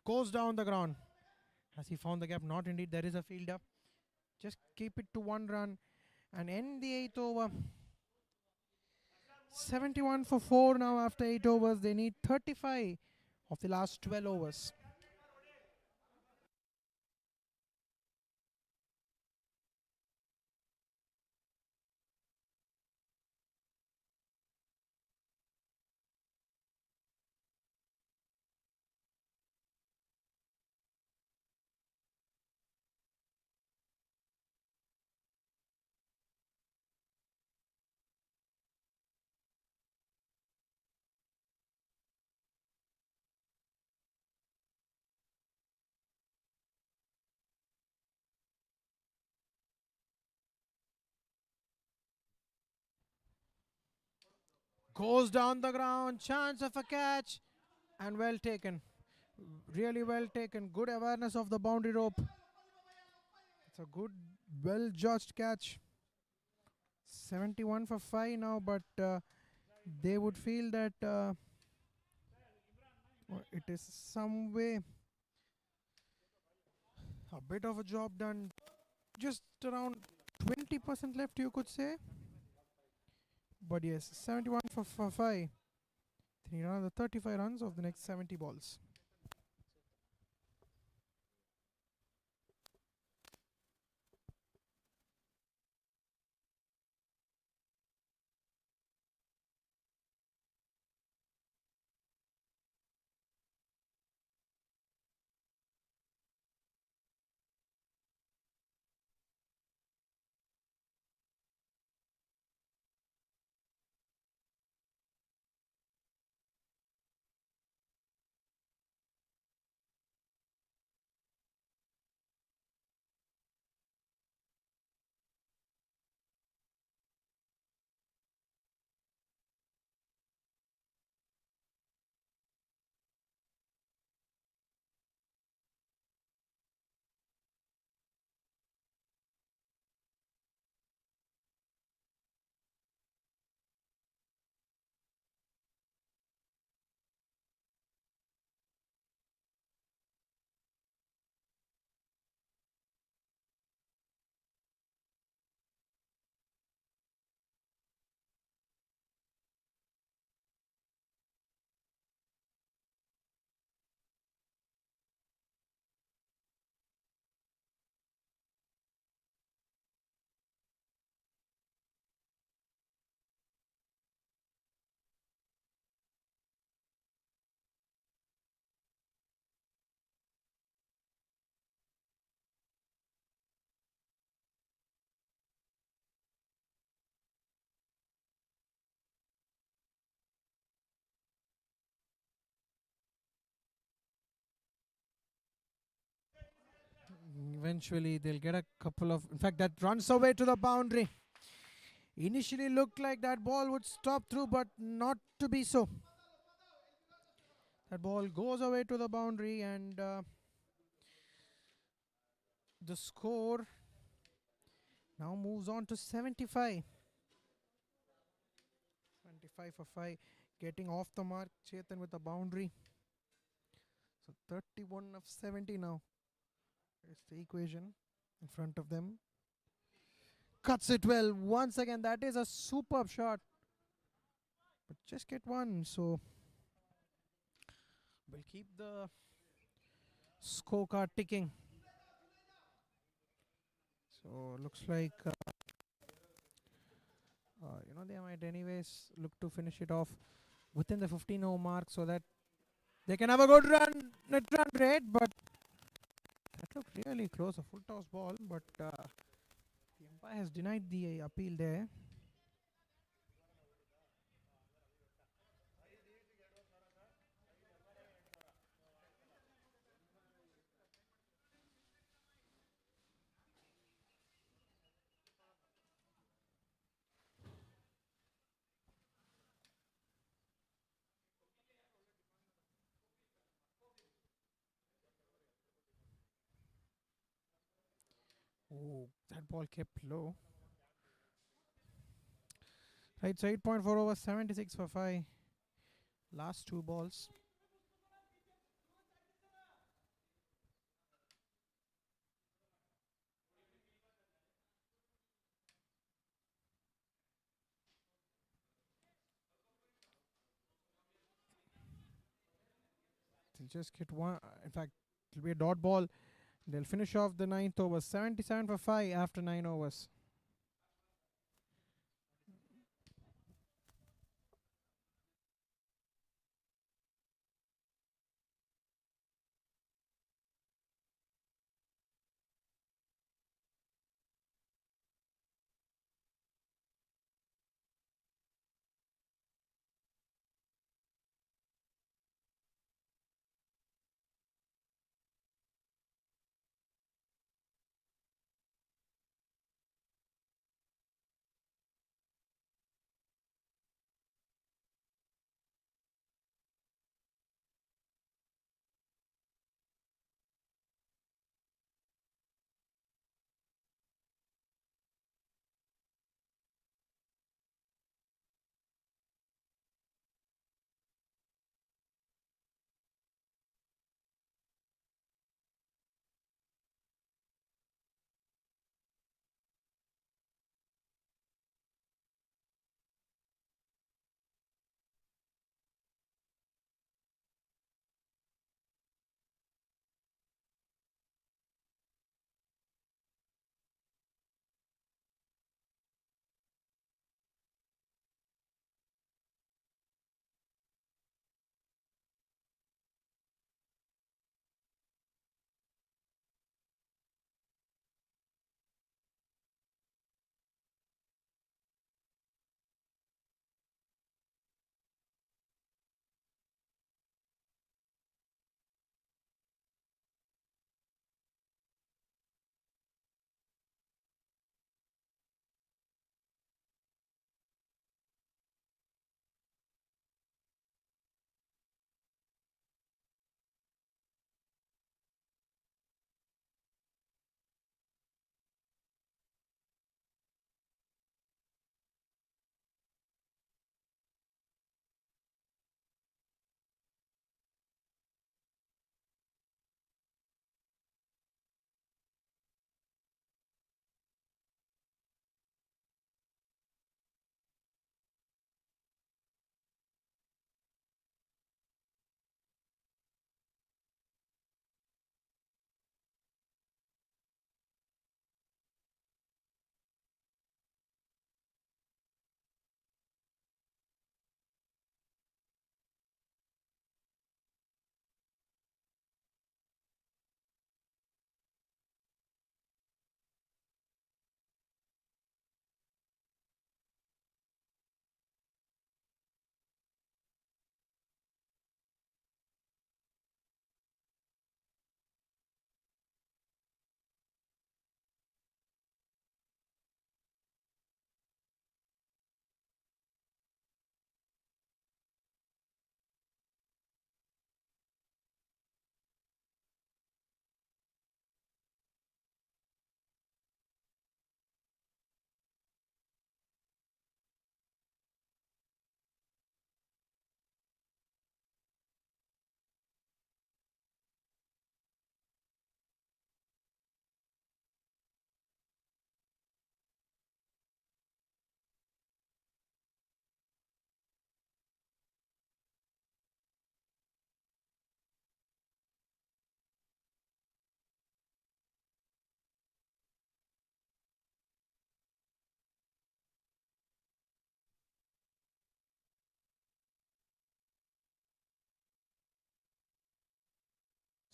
Goes down the ground. Has he found the gap? Not indeed. There is a fielder. Just keep it to 1 run and end the 8th over. 71 for 4 now after 8 overs. They need 35 of the last 12 overs. Goes down the ground. Chance of a catch. And well taken. Really well taken. Good awareness of the boundary rope. It's a good, well judged catch. 71 for 5 now, but they would feel that it is some way a bit of a job done. Just around 20% left, you could say. But yes, 71 for 5. They need another 35 runs of the next 70 balls. Eventually, they'll get a couple of. In fact, that runs away to the boundary. Initially looked like that ball would stop through, but not to be so. That ball goes away to the boundary, and the score now moves on to 75. 75 for 5. Getting off the mark, Chetan with the boundary. So 31 of 70 now. It's the equation in front of them. Cuts it well. Once again, that is a superb shot. But just get one. So we'll keep the scorecard ticking. So looks like they might anyways look to finish it off within the 15 over mark so that they can have a good net run rate. But that looked really close, a full toss ball. But the umpire has denied the appeal there. Oh, that ball kept low. Right, so 8.4 over 76 for 5. Last two balls. They'll just get one. In fact, it'll be a dot ball. They'll finish off the ninth over. 77 for 5 after 9 overs.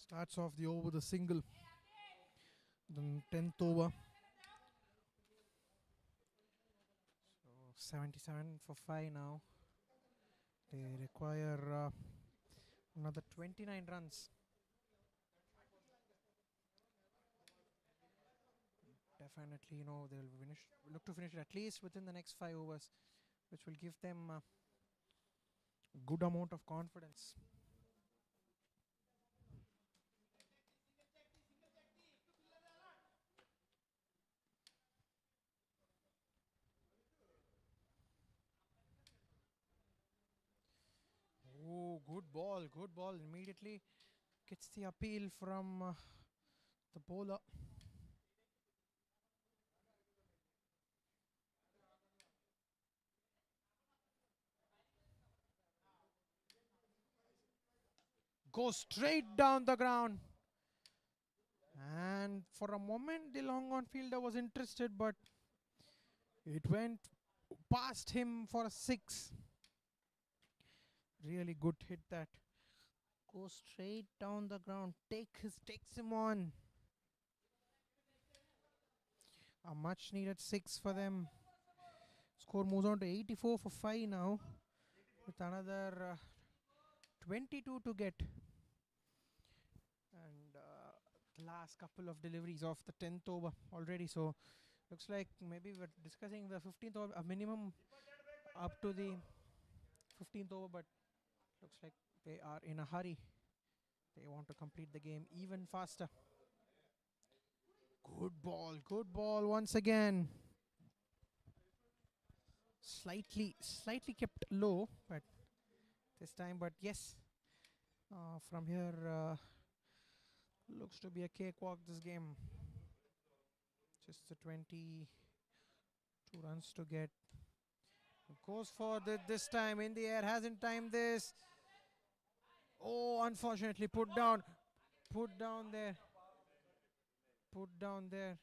Starts off the over with a single. Then 10th over. So 77 for 5 now. They require another 29 runs. Definitely, they'll look to finish it at least within the next 5 overs, which will give them a good amount of confidence. ball. Good ball. Immediately gets the appeal from the bowler. Goes straight down the ground. And for a moment, the long on fielder was interested, but it went past him for a six. Really good hit that. Goes straight down the ground. Takes him on. A much needed six for them. Score moves on to 84 for 5 now. With another 22 to get. And the last couple of deliveries of the 10th over already. So looks like maybe we're discussing the 15th over, a minimum up to the 15th over, but looks like they are in a hurry. They want to complete the game even faster. Good ball once again. Slightly kept low, but this time, but yes, from here looks to be a cakewalk this game. Just the 22 runs to get. Goes for this time in the air, hasn't timed this. Oh, unfortunately put down there. Put down there.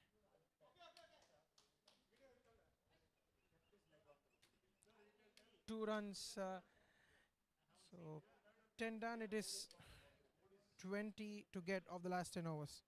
Two runs. So 10 done. It is 20 to get of the last 10 overs.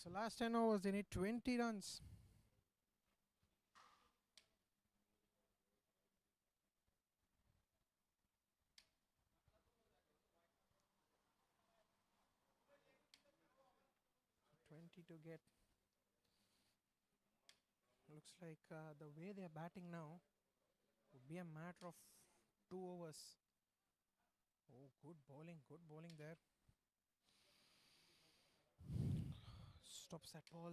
So last 10 overs, they need 20 runs. To get. Looks like the way they are batting now would be a matter of 2 overs. Oh, good bowling there. Stops that ball.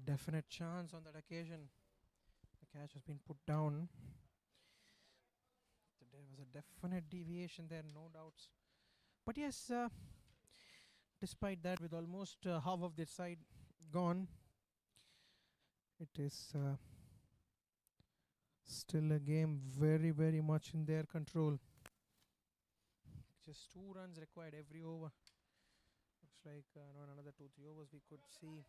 definite chance on that occasion. The catch has been put down. There was a definite deviation there, no doubts. But yes, despite that, with almost half of their side gone, it is still a game very, very much in their control. Just 2 runs required every over. Looks like in another 2-3 overs we could see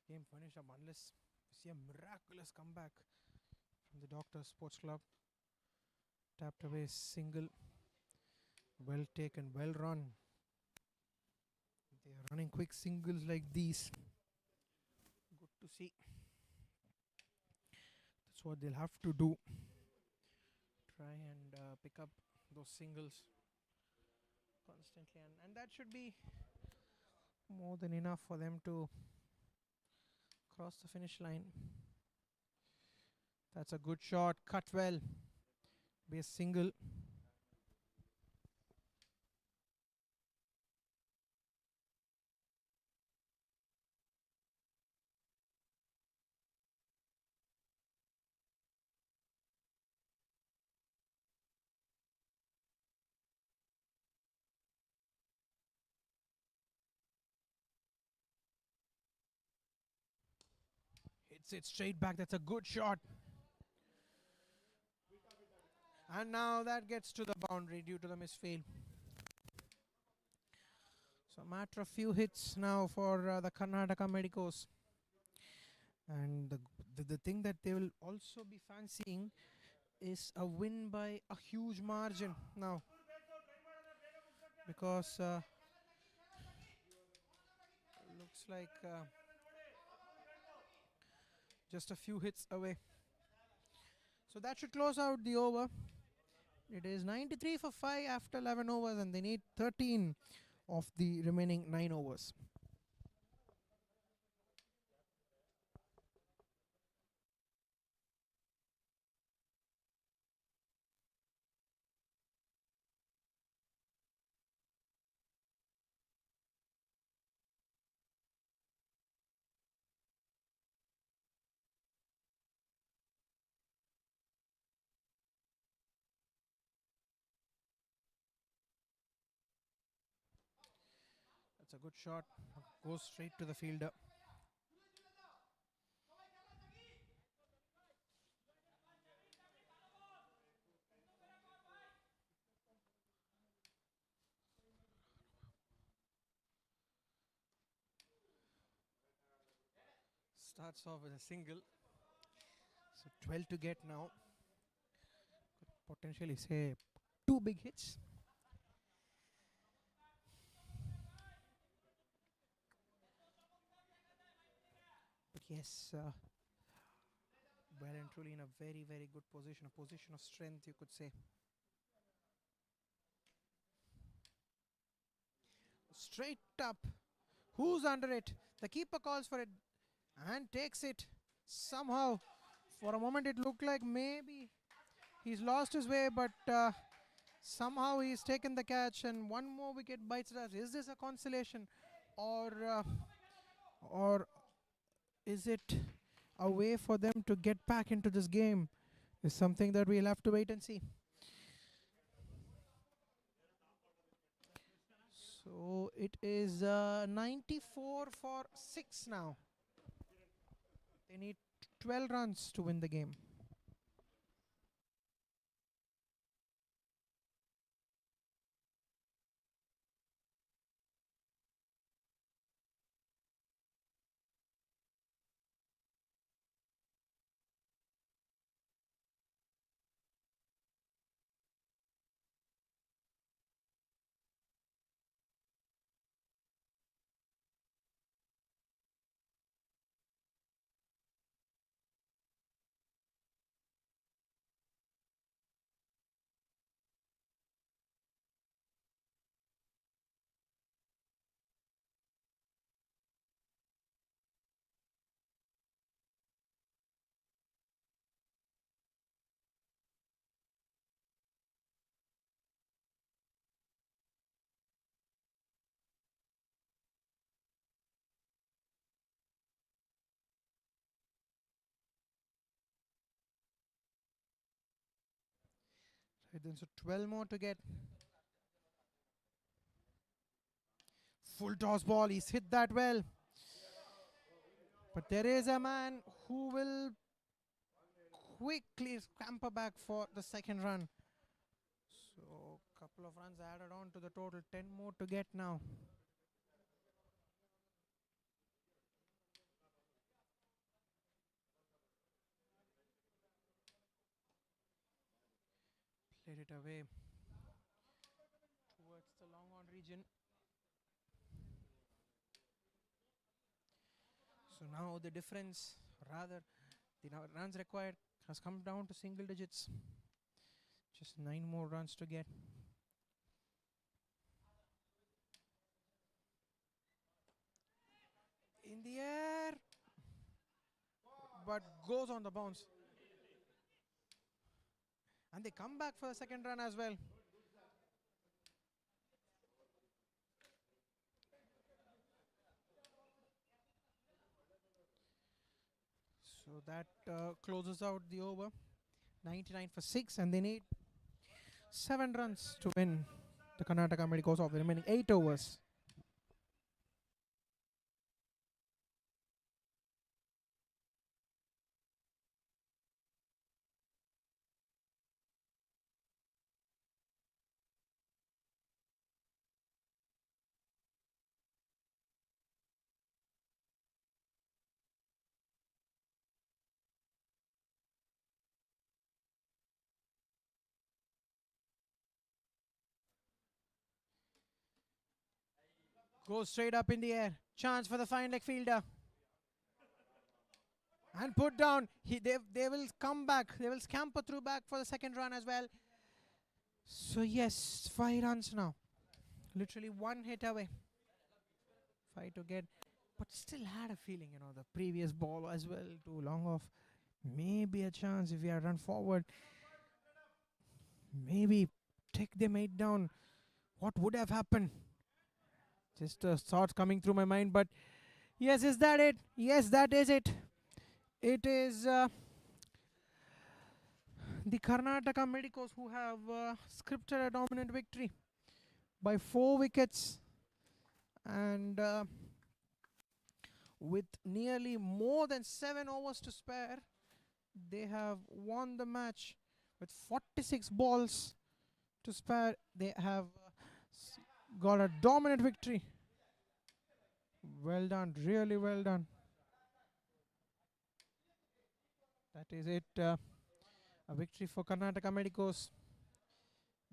the game finish up, unless we see a miraculous comeback from the Doctor Sports Club. Tapped away single. Well taken, well run. They are running quick singles like these. Good to see. That's what they'll have to do. Try and pick up those singles constantly, and that should be more than enough for them to cross the finish line. That's a good shot, cut well. Be a single. Hits it straight back. That's a good shot. And now that gets to the boundary due to the misfield. So a matter of few hits now for the Karnataka Medicos. And the thing that they will also be fancying is a win by a huge margin now. Because looks like just a few hits away. So that should close out the over. It is 93 for 5 after 11 overs, and they need 13 of the remaining 9 overs. That's a good shot. Goes straight to the fielder. Starts off with a single. So 12 to get now. Could potentially say 2 big hits. But yes, well and truly in a very, very good position. A position of strength, you could say. Straight up. Who's under it? The keeper calls for it and takes it. Somehow, for a moment it looked like maybe he's lost his way, but somehow he's taken the catch, and one more wicket bites us. Is this a consolation, or is it a way for them to get back into this game? Is something that we'll have to wait and see. So it is 94 for 6 now. They need 12 runs to win the game. Okay, then so 12 more to get. Full toss ball. He's hit that well. But there is a man who will quickly scamper back for the second run. So, couple of runs added on to the total. 10 more to get now. Played it away towards the long on region. So now the difference, rather, the runs required has come down to single digits. Just 9 more runs to get. In the air, but goes on the bounce. And they come back for the second run as well. So that closes out the over. 99 for 6, and they need 7 runs to win the Karnataka Medicos of the remaining 8 overs. Goes straight up in the air. Chance for the fine leg fielder. And put down. They will come back. They will scamper through back for the second run as well. So yes, 5 runs now. Literally 1 hit away. 5 to get. But still had a feeling, the previous ball as well, too long off. Maybe a chance if we had run forward. Maybe take them 8 down. What would have happened? Just thoughts coming through my mind. But yes, is that it? Yes, that is it. It is the Karnataka Medicos who have scripted a dominant victory by 4 wickets. And with nearly more than 7 overs to spare, they have won the match with 46 balls to spare. They have got a dominant victory. Well done, really well done. That is it. A victory for Karnataka Medicos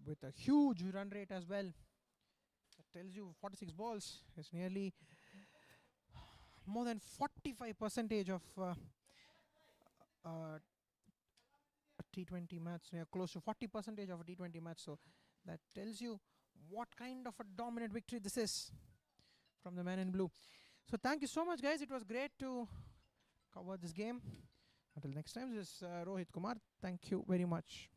with a huge run rate as well. That tells you 46 balls is nearly more than 45% of a T20 match. Close to 40% of a T20 match. So that tells you what kind of a dominant victory this is from the men in blue. So thank you so much, guys. It was great to cover this game. Until next time, this is Rohit Kumar. Thank you very much.